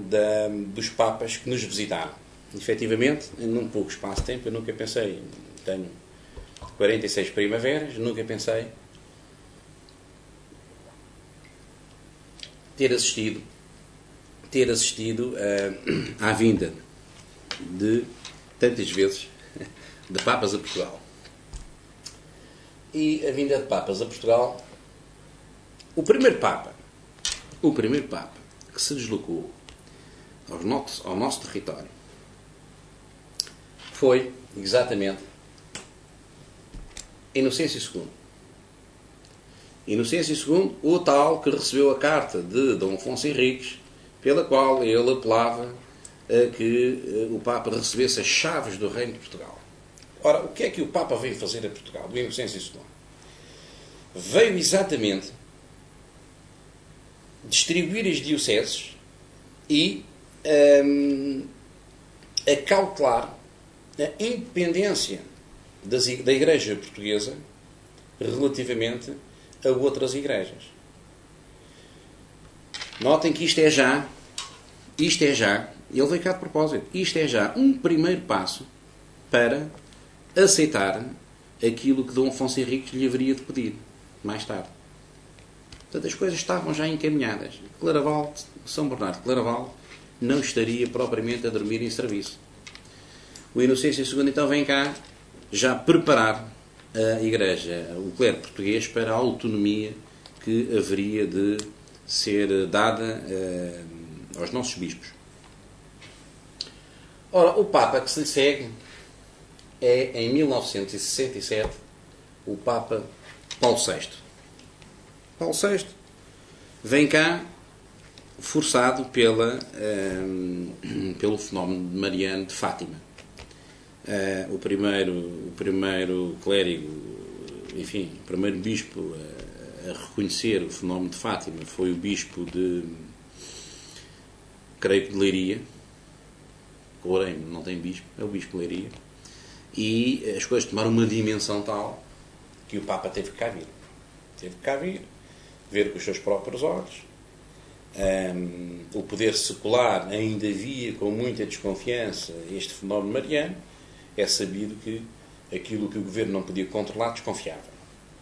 dos Papas que nos visitaram. Efetivamente, num pouco espaço de tempo, eu nunca pensei, tenho 46 primaveras, nunca pensei ter assistido à vinda de tantas vezes de Papas a Portugal. E a vinda de Papas a Portugal, o primeiro Papa que se deslocou ao nosso território foi, exatamente, Inocêncio II. Inocêncio II, o tal que recebeu a carta de Dom Afonso Henriques, pela qual ele apelava a que o Papa recebesse as chaves do Reino de Portugal. Ora, o que é que o Papa veio fazer a Portugal, do Inocêncio II? Veio exatamente distribuir as dioceses e acautelar a independência da Igreja Portuguesa relativamente a outras igrejas. Notem que isto é já, ele veio cá de propósito, isto é já um primeiro passo para aceitar aquilo que Dom Afonso Henriques lhe haveria de pedir, mais tarde. Portanto, as coisas estavam já encaminhadas. Claraval, São Bernardo de Claraval, não estaria propriamente a dormir em serviço. O Inocêncio II, então, vem cá já preparar a Igreja, o clero português, para a autonomia que haveria de ser dada aos nossos bispos. Ora, o Papa que se lhe segue é, em 1967, o Papa Paulo VI. Paulo VI vem cá forçado pelo fenómeno mariano de Fátima. O primeiro clérigo, enfim, o primeiro bispo a reconhecer o fenómeno de Fátima foi o bispo creio que de Leiria. Loureiro não tem bispo, é o bispo de Leiria. E as coisas tomaram uma dimensão tal que o Papa teve que cá vir. Teve que cá vir, ver com os seus próprios olhos. O poder secular ainda via com muita desconfiança este fenómeno mariano. É sabido que aquilo que o governo não podia controlar, desconfiava.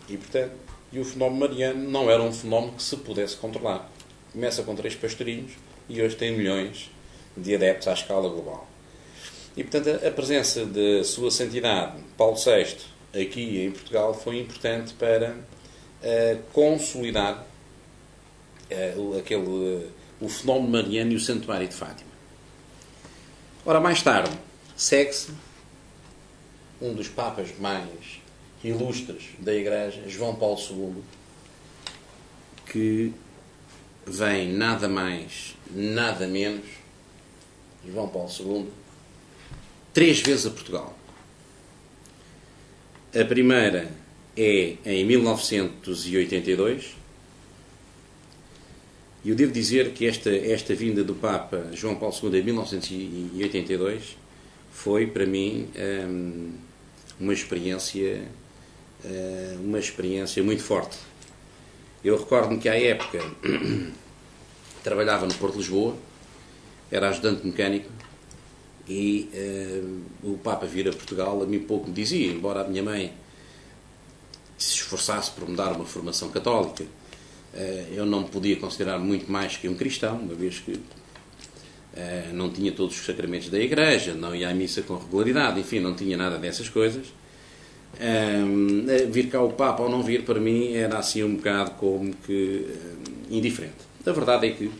E, portanto, o fenómeno mariano não era um fenómeno que se pudesse controlar. Começa com 3 pastorinhos e hoje tem milhões de adeptos à escala global. E, portanto, a presença de Sua Santidade Paulo VI aqui em Portugal foi importante para consolidar o fenómeno mariano e o Santuário de Fátima. Ora, mais tarde, segue-se um dos papas mais ilustres da Igreja, João Paulo II, que vem nada mais, nada menos, João Paulo II, 3 vezes a Portugal. A primeira é em 1982, e eu devo dizer que esta vinda do Papa João Paulo II em 1982 foi, para mim, uma experiência muito forte. Eu recordo-me que, à época, trabalhava no Porto de Lisboa, era ajudante mecânico, e o Papa vir a Portugal a mim pouco me dizia, embora a minha mãe se esforçasse por me dar uma formação católica. Eu não me podia considerar muito mais que um cristão, uma vez que não tinha todos os sacramentos da Igreja, não ia à missa com regularidade, enfim, não tinha nada dessas coisas. Vir cá o Papa ou não vir, para mim, era assim um bocado como que indiferente. A verdade é que,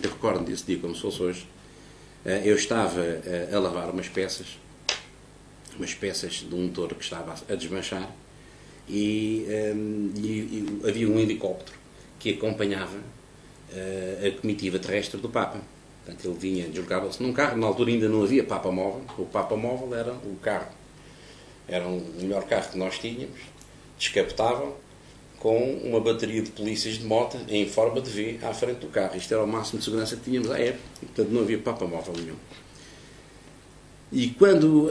eu recordo desse dia como se fosse hoje, eu estava a lavar umas peças de um motor que estava a desmanchar, e havia um helicóptero que acompanhava a comitiva terrestre do Papa. Portanto, ele vinha, deslocava-se num carro. Na altura ainda não havia Papa Móvel. O Papa Móvel era o carro. Era o melhor carro que nós tínhamos, descapotável, com uma bateria de polícias de moto em forma de V à frente do carro. Isto era o máximo de segurança que tínhamos à época. E, portanto, não havia Papa Móvel nenhum. E quando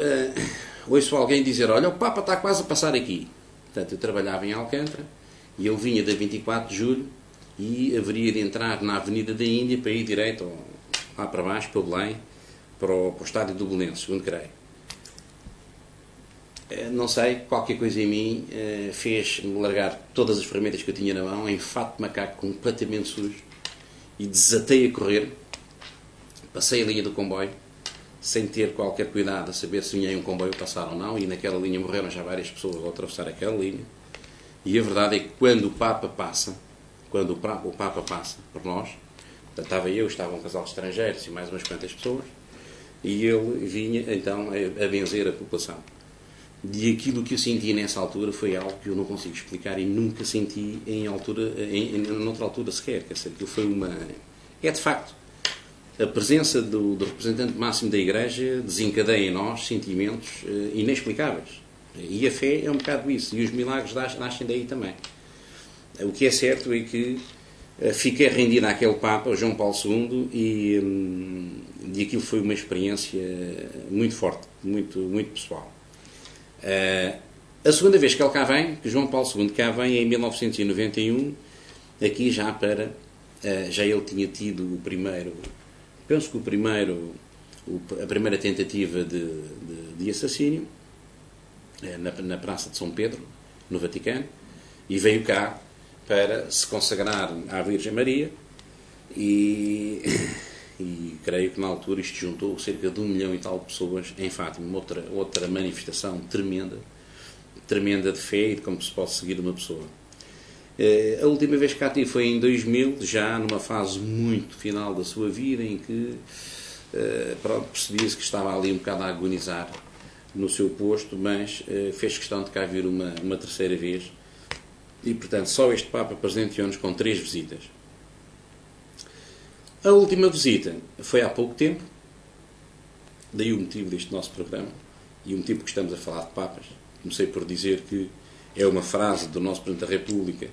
ouço alguém dizer, olha, o Papa está quase a passar aqui. Portanto, eu trabalhava em Alcântara e ele vinha da 24 de Julho e haveria de entrar na Avenida da Índia para ir direito lá para baixo, para Belém, para o estádio do Belenenses, segundo creio. Não sei, qualquer coisa em mim fez-me largar todas as ferramentas que eu tinha na mão, em fato de macaco completamente sujo, e desatei a correr. Passei a linha do comboio, sem ter qualquer cuidado a saber se vinha um comboio passar ou não, e naquela linha morreram já várias pessoas ao atravessar aquela linha. E a verdade é que quando o Papa passa por nós, estava eu, estava um casal de estrangeiros e mais umas quantas pessoas, e ele vinha então a benzer a população. E aquilo que eu senti nessa altura foi algo que eu não consigo explicar e nunca senti em outra altura sequer. Quer dizer, que foi é de facto, a presença do representante máximo da Igreja desencadeia em nós sentimentos inexplicáveis. E a fé é um bocado isso. E os milagres nascem daí também. O que é certo é que fiquei rendido àquele Papa, João Paulo II, e aquilo foi uma experiência muito forte, muito, muito pessoal. A segunda vez que ele cá vem, que João Paulo II cá vem, é em 1991, aqui já ele tinha tido o primeiro, penso que a primeira tentativa de assassínio, na Praça de São Pedro, no Vaticano, e veio cá para se consagrar à Virgem Maria, e creio que na altura isto juntou cerca de 1 milhão e tal de pessoas em Fátima, outra manifestação tremenda de fé e de como se pode seguir uma pessoa. A última vez que cá tive foi em 2000, já numa fase muito final da sua vida, em que percebia-se que estava ali um bocado a agonizar no seu posto, mas fez questão de cá vir uma terceira vez, e portanto só este Papa presenteou-nos com 3 visitas. A última visita foi há pouco tempo, daí o motivo deste nosso programa, e o motivo que estamos a falar de Papas. Comecei por dizer que é uma frase do nosso Presidente da República,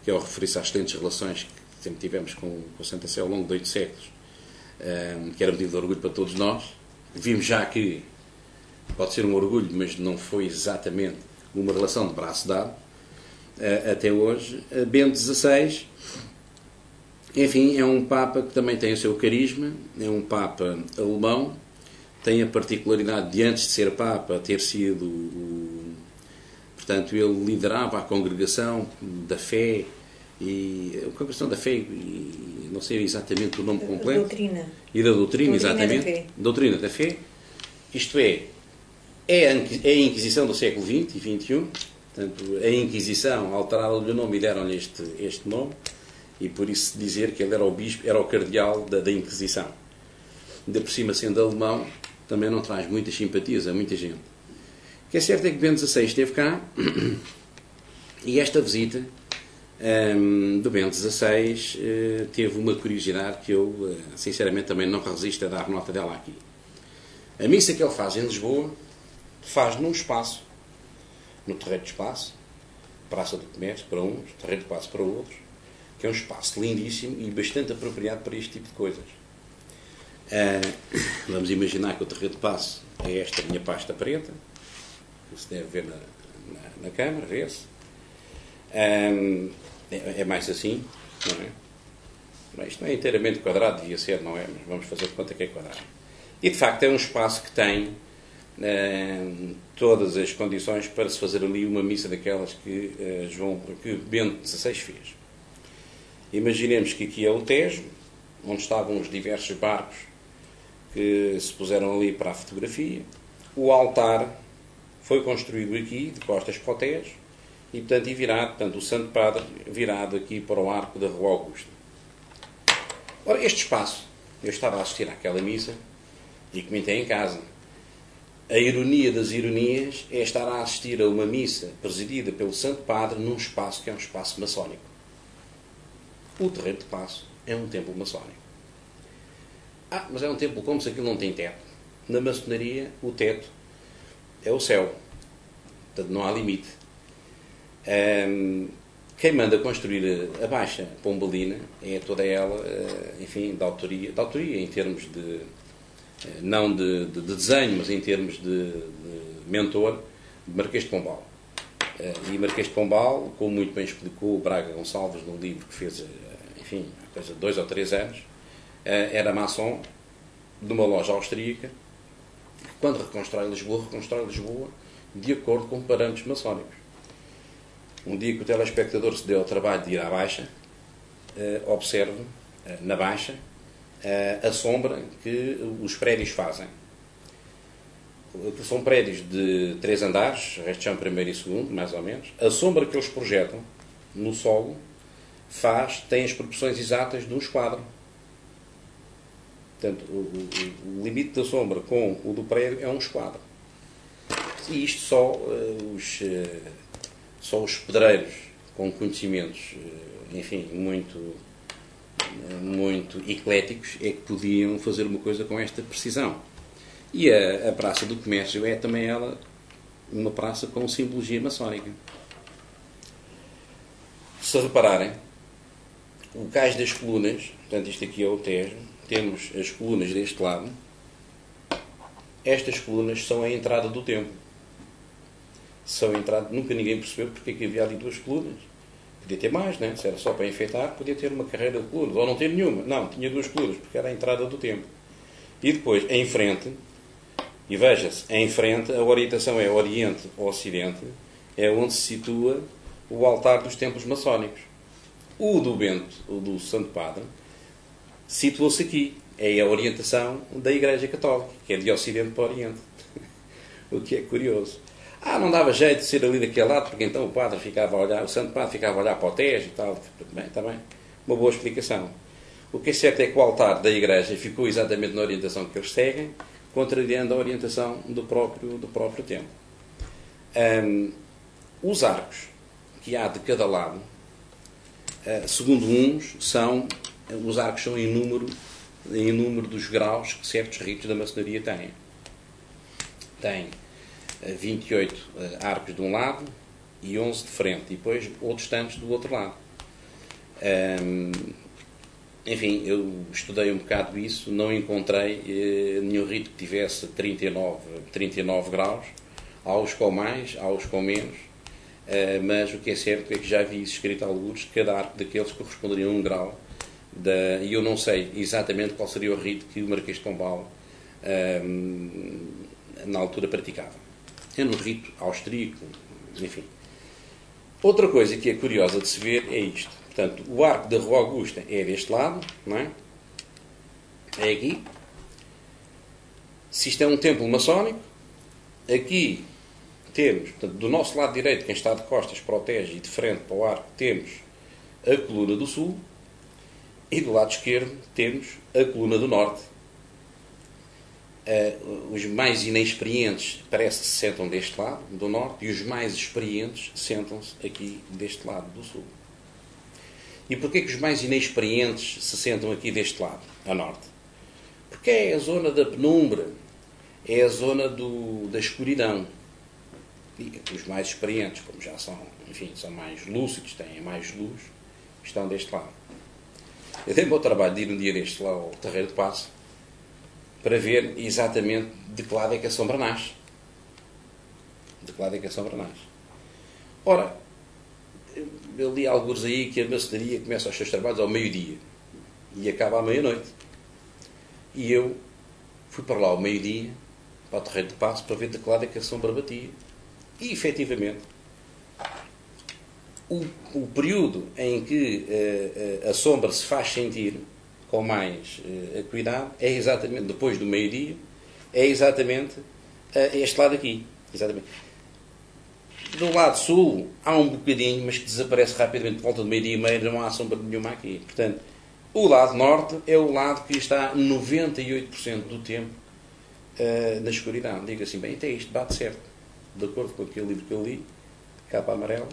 que ao referir-se às excelentes relações que sempre tivemos com a Santa Sé ao longo de 8 séculos, que era motivo de orgulho para todos nós. Vimos já que pode ser um orgulho, mas não foi exatamente uma relação de braço dado até hoje. Bento XVI, enfim, é um Papa que também tem o seu carisma, é um Papa alemão, tem a particularidade de, antes de ser Papa, ter sido portanto, ele liderava a congregação da fé, e a congregação da fé, e não sei exatamente o nome completo. Doutrina. E da doutrina, exatamente. Da fé. Doutrina da fé. Isto é a Inquisição do século XX e XXI. Portanto, a Inquisição alteraram-lhe o nome e deram-lhe este nome. e por isso dizer que ele era o bispo, era o cardeal da Inquisição. Ainda por cima, sendo alemão, também não traz muitas simpatias a muita gente. O que é certo é que Bento XVI esteve cá e esta visita do Bento XVI teve uma curiosidade que eu, sinceramente, também não resisto a dar nota dela aqui. A missa que ele faz em Lisboa, faz num espaço, no Terreiro do Espaço, Praça do Comércio para uns, Terreiro do Paço para outros, que é um espaço lindíssimo e bastante apropriado para este tipo de coisas. Vamos imaginar que o Terreiro do Paço é esta minha pasta preta, que se deve ver na câmara, vê-se. É mais assim, não é? Bem, isto não é inteiramente quadrado, devia ser, não é? Mas vamos fazer de conta que é quadrado. E, de facto, é um espaço que tem todas as condições para se fazer ali uma missa daquelas que Bento XVI fez. Imaginemos que aqui é o Tejo, onde estavam os diversos barcos que se puseram ali para a fotografia. O altar foi construído aqui, de costas para o Tejo, e, portanto, o Santo Padre virado aqui para o arco da Rua Augusta. Ora, este espaço, eu estava a assistir àquela missa e comentei em casa. A ironia das ironias é estar a assistir a uma missa presidida pelo Santo Padre num espaço que é um espaço maçónico. O Terreiro de Paço é um templo maçónico. Mas é um templo como se aquilo não tem teto. Na maçonaria, o teto é o céu. Portanto, não há limite. Quem manda construir a Baixa Pombalina é toda ela, enfim, de autoria em termos de não de desenho, mas em termos de mentor, de Marquês de Pombal. E Marquês de Pombal, como muito bem explicou o Braga Gonçalves num livro que fez, enfim, há coisa de 2 ou 3 anos, era maçom de uma loja austríaca que, quando reconstrói Lisboa de acordo com parâmetros maçónicos. Um dia que o telespectador se deu ao trabalho de ir à Baixa, observe na Baixa a sombra que os prédios fazem. São prédios de 3 andares, o resto são primeiro e segundo, mais ou menos. A sombra que eles projetam no solo tem as proporções exatas de um esquadro. Portanto, o limite da sombra com o do prédio é um esquadro. E isto só os pedreiros com conhecimentos, enfim, muito ecléticos é que podiam fazer uma coisa com esta precisão. E a Praça do Comércio é também ela uma praça com simbologia maçónica. Se repararem, o cais das colunas, portanto isto aqui é o Tejo, temos as colunas deste lado. Estas colunas são a entrada do templo. Nunca ninguém percebeu porque é que havia ali 2 colunas. Podia ter mais, né? Se era só para enfeitar, podia ter uma carreira de colunas, ou não ter nenhuma. Não, tinha 2 colunas, porque era a entrada do templo. E depois, em frente, e veja-se, em frente, a orientação é Oriente-Ocidente, é onde se situa o altar dos templos maçónicos. O do Santo Padre, situa-se aqui. É a orientação da Igreja Católica, que é de Ocidente para Oriente. O que é curioso. Não dava jeito de ser ali daquele lado, porque então o Santo Padre ficava a olhar para o Tejo e tal. Bem, está bem. Uma boa explicação. O que é certo é que o altar da Igreja ficou exatamente na orientação que eles seguem, contrariando a orientação do próprio templo. Os arcos que há de cada lado, segundo uns, os arcos são em número dos graus que certos ritos da maçonaria têm. Tem 28 arcos de um lado e 11 de frente, e depois outros tantos do outro lado. Enfim, eu estudei um bocado isso, não encontrei nenhum rito que tivesse 39 graus, há os com mais, há os com menos, mas o que é certo é que já vi isso escrito a alguns, cada arco daqueles corresponderia a 1 grau, e eu não sei exatamente qual seria o rito que o Marquês de Pombal na altura praticava. É no rito austríaco, enfim. Outra coisa que é curiosa de se ver é isto. Portanto, o arco da Rua Augusta é deste lado, não é? É aqui. Se isto é um templo maçónico, aqui temos, portanto, do nosso lado direito, quem está de costas para o Tejo e de frente para o arco, temos a coluna do sul, E do lado esquerdo temos a coluna do norte. Os mais inexperientes parece que se sentam deste lado, do norte, e os mais experientes sentam-se aqui deste lado, do sul. E porquê que os mais inexperientes se sentam aqui deste lado, a norte? Porque é a zona da penumbra, é a zona da escuridão. E os mais experientes, como já são, enfim, são mais lúcidos, têm mais luz, estão deste lado. Eu dei-me ao trabalho de ir um dia deste lá ao Terreiro de Paço para ver exatamente de que lado é que a sombra nasce. De que lado é que a sombra nasce. Ora, eu li alguns aí que a maçonaria começa os seus trabalhos ao meio-dia e acaba à meia-noite. E eu fui para lá ao meio-dia, para o Terreiro de Paço, para ver de que lado é que a sombra batia. E, efetivamente, o período em que a sombra se faz sentir com mais cuidado é exatamente depois do meio-dia, é exatamente este lado aqui. Exatamente. Do lado sul há um bocadinho, mas que desaparece rapidamente por volta do meio-dia e meio, não há sombra nenhuma aqui. Portanto, o lado norte é o lado que está 98% do tempo na escuridão. Digo assim, bem, até isto bate certo. De acordo com aquele livro que eu li, capa amarela,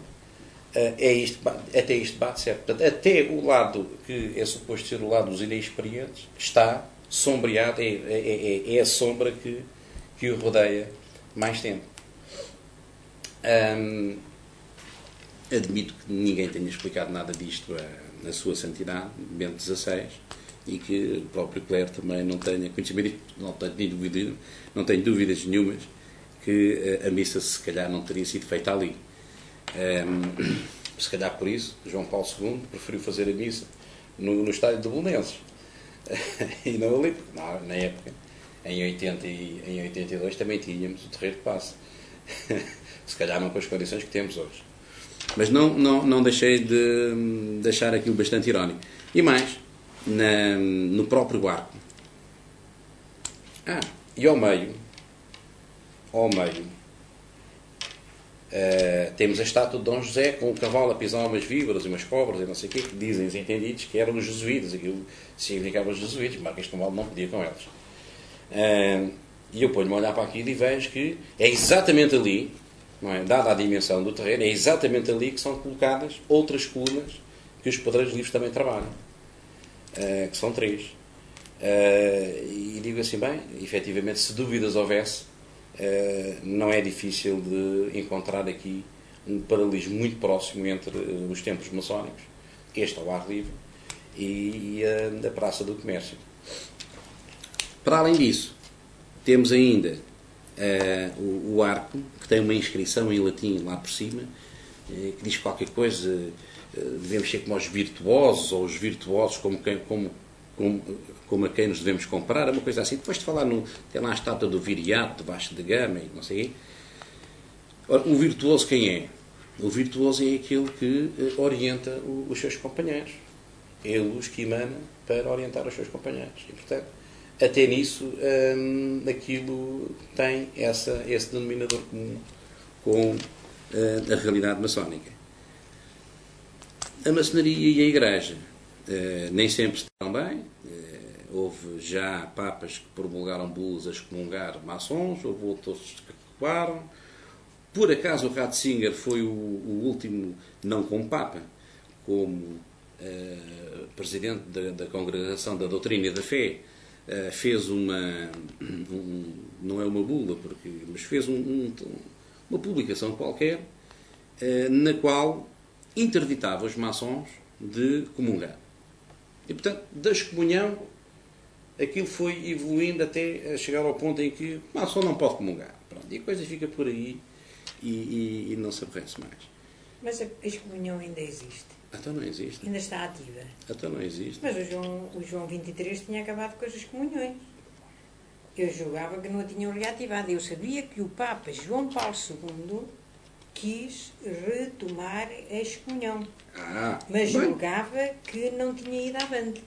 até isto bate certo. Portanto, até o lado que é suposto ser o lado dos inexperientes está sombreado, é a sombra que o rodeia mais tempo. Admito que ninguém tenha explicado nada disto na sua santidade, Bento XVI, e que o próprio clero também não tenha conhecimento, não tenho dúvidas nenhumas que a missa se calhar não teria sido feita ali. Se calhar por isso, João Paulo II preferiu fazer a missa no estádio de Belenenses e não ali, porque na época, em 82, também tínhamos o Terreiro de Paço. Se calhar não com as condições que temos hoje. Mas não deixei de deixar aquilo bastante irónico. E mais, no próprio arco. E ao meio, temos a estátua de Dom José com o cavalo a pisar umas víboras e umas cobras e não sei o quê, que dizem os entendidos que eram os jesuítas. Aquilo significava os jesuítas, Marquês de Pombal não podia com eles. E eu ponho-me a olhar para aquilo e vejo que é exatamente ali, não é? Dada a dimensão do terreno, é exatamente ali que são colocadas outras colunas que os padreiros livres também trabalham, que são 3. E digo assim, bem, efetivamente, se dúvidas houvesse, não é difícil de encontrar aqui um paralelismo muito próximo entre os templos maçónicos, este ao ar livre, e a Praça do Comércio. Para além disso, temos ainda o arco, que tem uma inscrição em latim lá por cima, que diz qualquer coisa, devemos ser como os virtuosos, ou os virtuosos como a quem nos devemos comparar, é uma coisa assim. Depois de falar, tem lá a estátua do Viriato, de Vasco da Gama, e não sei. Ora, o virtuoso quem é? O virtuoso é aquele que orienta os seus companheiros. É a luz que emana para orientar os seus companheiros. E, portanto, até nisso, aquilo tem esse denominador comum com a realidade maçónica. A maçonaria e a Igreja nem sempre estão bem. Houve já papas que promulgaram bulas a excomungar maçons, houve outros que recuaram. Por acaso o Ratzinger foi o último, não como papa, como presidente da Congregação da Doutrina e da Fé, fez não é uma bula, mas fez uma publicação qualquer, na qual interditava os maçons de comungar. E, portanto, da excomunhão, aquilo foi evoluindo até chegar ao ponto em que o maçom não pode comungar. Pronto, e a coisa fica por aí e não se aborrece mais. Mas a excomunhão ainda existe? Então não existe. Ainda está ativa? Então não existe. Mas o João 23 tinha acabado com as excomunhões. Eu julgava que não a tinham reativado. Eu sabia que o Papa João Paulo II quis retomar a excomunhão. Mas julgava que não tinha ido avante.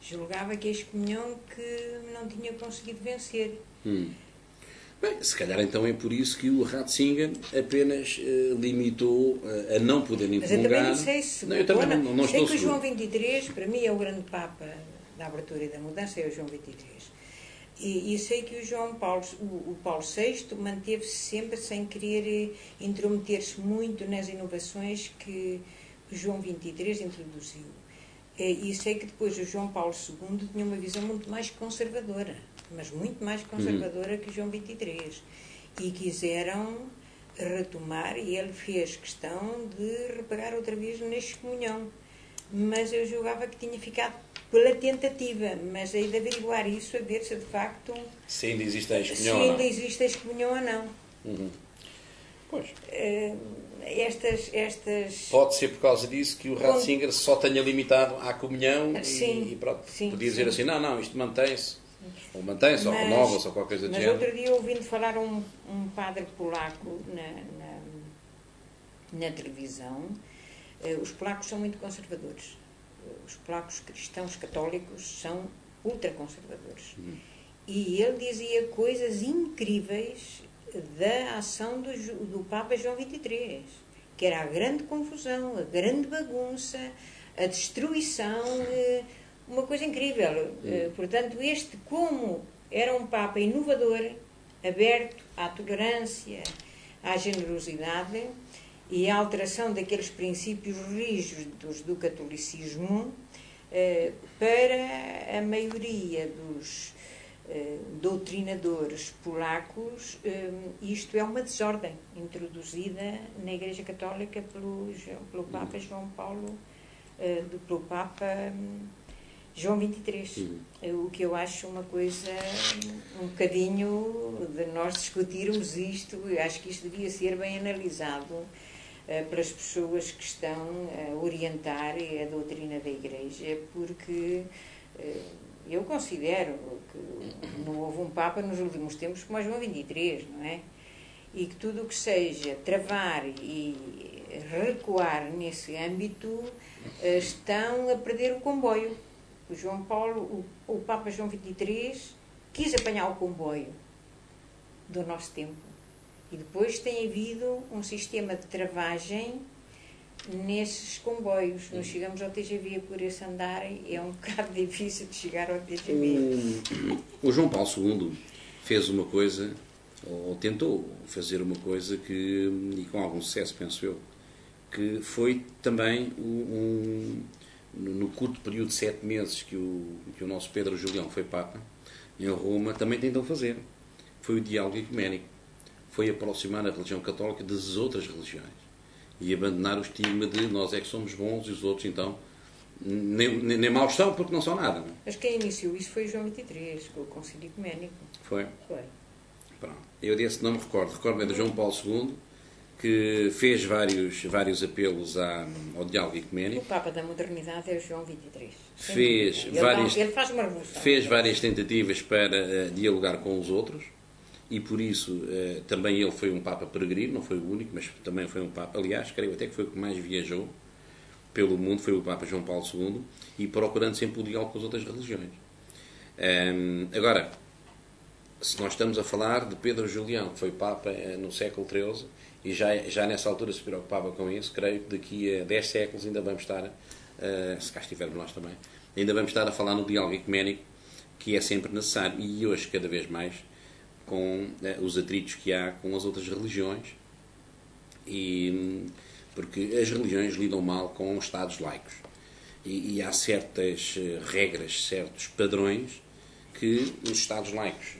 Julgava que a excomunhão que não tinha conseguido vencer. Bem, se calhar então é por isso que o Ratzinger apenas limitou a não poder Mas eu incomungar. também não sei se... Não, eu também não sei estou que o João seguro. XXIII, para mim, é o grande Papa da abertura e da mudança, é o João XXIII. E sei que o Paulo VI manteve-se sempre sem querer intrometer-se muito nas inovações que o João XXIII introduziu. E sei que depois o João Paulo II tinha uma visão muito mais conservadora, mas muito mais conservadora que o João XXIII. E quiseram retomar, e ele fez questão de reparar outra vez na excomunhão. Mas eu julgava que tinha ficado pela tentativa, mas aí de averiguar isso, a ver se de facto... Se ainda existe a excomunhão se ou não. ainda existe a excomunhão ou não. Pois. Estas... Pode ser por causa disso que o Ratzinger só tenha limitado à comunhão e pronto. Sim, podia dizer assim, não, isto mantém-se. Ou mantém-se, ou renova-se, ou qualquer coisa do mas género. outro dia, ouvindo falar um padre polaco na televisão, os polacos são muito conservadores. Os polacos cristãos católicos são ultraconservadores. E ele dizia coisas incríveis da ação do Papa João XXIII, que era a grande confusão, a grande bagunça, a destruição, uma coisa incrível. Portanto, como era um Papa inovador, aberto à tolerância, à generosidade e à alteração daqueles princípios rígidos do catolicismo, para a maioria dos doutrinadores polacos, isto é uma desordem introduzida na Igreja Católica pelo Papa João Paulo, pelo Papa João XXIII. O que eu acho uma coisa um bocadinho de nós discutirmos isto. Eu acho que isto devia ser bem analisado pelas pessoas que estão a orientar a doutrina da Igreja, porque eu considero que não houve um Papa nos últimos tempos como o João XXIII, não é? E que tudo o que seja travar e recuar nesse âmbito estão a perder o comboio. O Papa João XXIII quis apanhar o comboio do nosso tempo. E depois tem havido um sistema de travagem nesses comboios. Nós chegamos ao TGV por esse andar, é um bocado difícil de chegar ao TGV. O João Paulo II fez uma coisa, ou tentou fazer uma coisa e com algum sucesso, penso eu, que foi também no curto período de 7 meses que o nosso Pedro Julião foi Papa, em Roma, também tentou fazer. Foi o diálogo ecuménico. Foi aproximar a religião católica das outras religiões e abandonar o estigma de nós é que somos bons e os outros, então, nem mal estão porque não são nada. Não? Mas quem iniciou isso foi João XXIII, com o Concílio Ecuménico. Foi? Foi. Pronto. Eu desse não me recordo. Recordo-me de João Paulo II, que fez vários apelos ao diálogo ecuménico. O Papa da Modernidade é o João XXIII. Ele faz uma revolução. Fez várias tentativas para dialogar com os outros. E por isso também ele foi um Papa peregrino, não foi o único, mas também foi um Papa. Aliás, creio até que foi o que mais viajou pelo mundo, foi o Papa João Paulo II, e procurando sempre o diálogo com as outras religiões. Agora, se nós estamos a falar de Pedro Julião, que foi Papa no século XIII, e já nessa altura se preocupava com isso, creio que daqui a 10 séculos ainda vamos estar, se cá estivermos nós também, ainda vamos estar a falar no diálogo ecuménico, que é sempre necessário, e hoje cada vez mais, com os atritos que há com as outras religiões, porque as religiões lidam mal com os Estados laicos. E há certas regras, certos padrões que os Estados laicos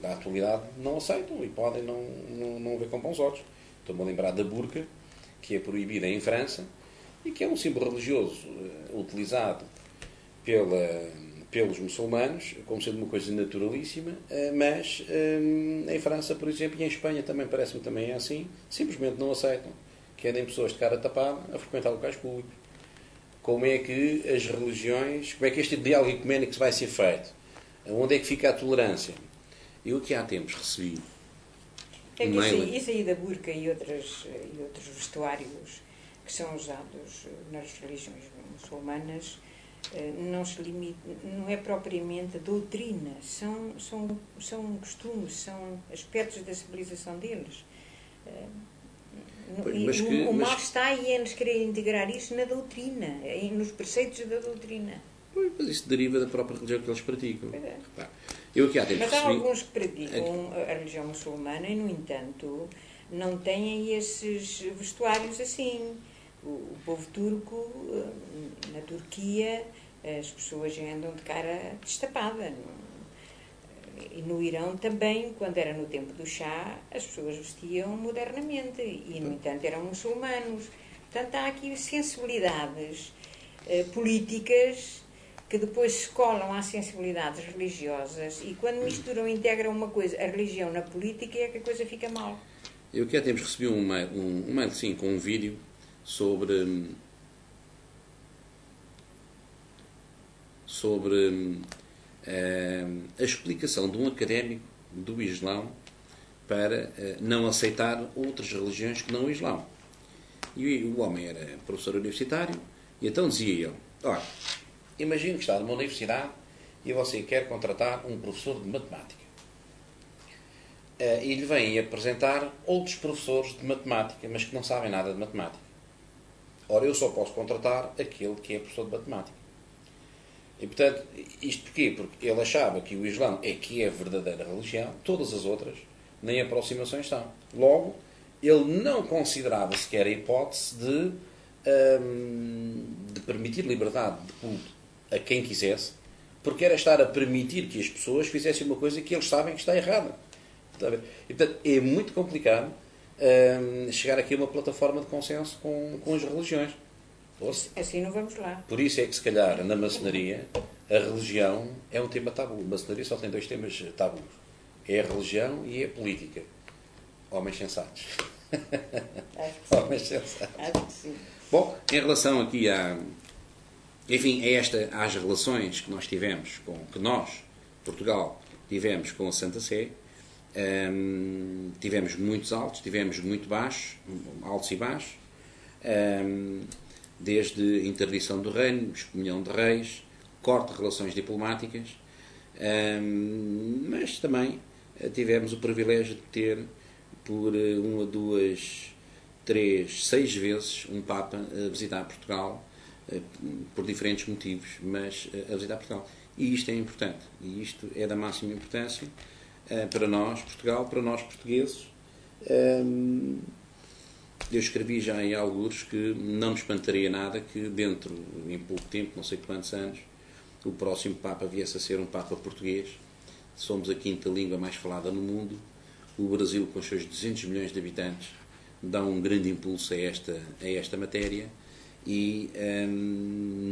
da atualidade não aceitam e podem não ver com bons olhos. Estou-me a lembrar da burca, que é proibida em França e que é um símbolo religioso utilizado pelos muçulmanos, como sendo uma coisa naturalíssima, mas em França, por exemplo, e em Espanha também parece-me também é assim, simplesmente não aceitam que andem pessoas de cara tapada a frequentar locais públicos. Como é que as religiões, como é que este diálogo ecuménico vai ser feito? Onde é que fica a tolerância? Eu aqui há tempos recebi um mail. Isso aí da burca e outros vestuários que são usados nas religiões muçulmanas não se limita, não é propriamente a doutrina, são costumes, são aspectos da civilização deles. Pois, o mal está aí em nos querer integrar isso na doutrina, nos preceitos da doutrina. Pois, mas isso deriva da própria religião que eles praticam. É. Eu aqui há tempo Mas há percebi... alguns que praticam a religião muçulmana e, no entanto, não têm esses vestuários assim. O povo turco, na Turquia, as pessoas andam de cara destapada. E no Irão também, quando era no tempo do Shah, as pessoas vestiam modernamente e, no entanto, eram muçulmanos. Portanto, há aqui sensibilidades políticas que depois se colam às sensibilidades religiosas e, quando misturam e integram uma coisa, a religião na política, é que a coisa fica mal. Eu aqui há tempos recebi um mail sim, com um vídeo sobre a explicação de um académico do Islão para não aceitar outras religiões que não o Islão. E o homem era professor universitário e então dizia ele: olha, imagine que está numa universidade e você quer contratar um professor de matemática. E lhe vêm apresentar outros professores de matemática, mas que não sabem nada de matemática. Ora, eu só posso contratar aquele que é professor de matemática. E, portanto, isto porquê? Porque ele achava que o Islão é que é a verdadeira religião, todas as outras nem aproximações estão. Logo, ele não considerava sequer a hipótese de permitir liberdade de culto a quem quisesse, porque era estar a permitir que as pessoas fizessem uma coisa que eles sabem que está errada. E, portanto, é muito complicado chegar aqui a uma plataforma de consenso com as religiões. Assim não vamos lá. Por isso é que, se calhar, na maçonaria, a religião é um tema tabu. A maçonaria só tem 2 temas tabus. É a religião e é a política. Homens sensatos. Homens sensatos. Acho que sim. Bom, em relação aqui às relações que nós tivemos, que nós, Portugal, tivemos com a Santa Sé, tivemos muitos altos, tivemos muito baixos, altos e baixos, desde interdição do reino, excomunhão de reis, corte de relações diplomáticas, mas também tivemos o privilégio de ter, por 1, 2, 3, 6 vezes, um Papa a visitar Portugal, por diferentes motivos, mas a visitar Portugal. E isto é importante, e isto é da máxima importância para nós, Portugal, para nós portugueses. Eu escrevi já em algures que não me espantaria nada que dentro, em pouco tempo, não sei quantos anos, o próximo Papa viesse a ser um Papa português. Somos a 5ª língua mais falada no mundo. O Brasil, com os seus 200 milhões de habitantes, dá um grande impulso a esta matéria e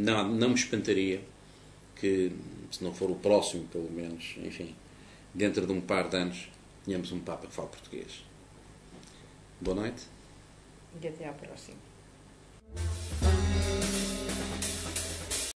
não me espantaria que, se não for o próximo, pelo menos, enfim, dentro de um par de anos, tenhamos um Papa que fale português. Boa noite. E até à próxima.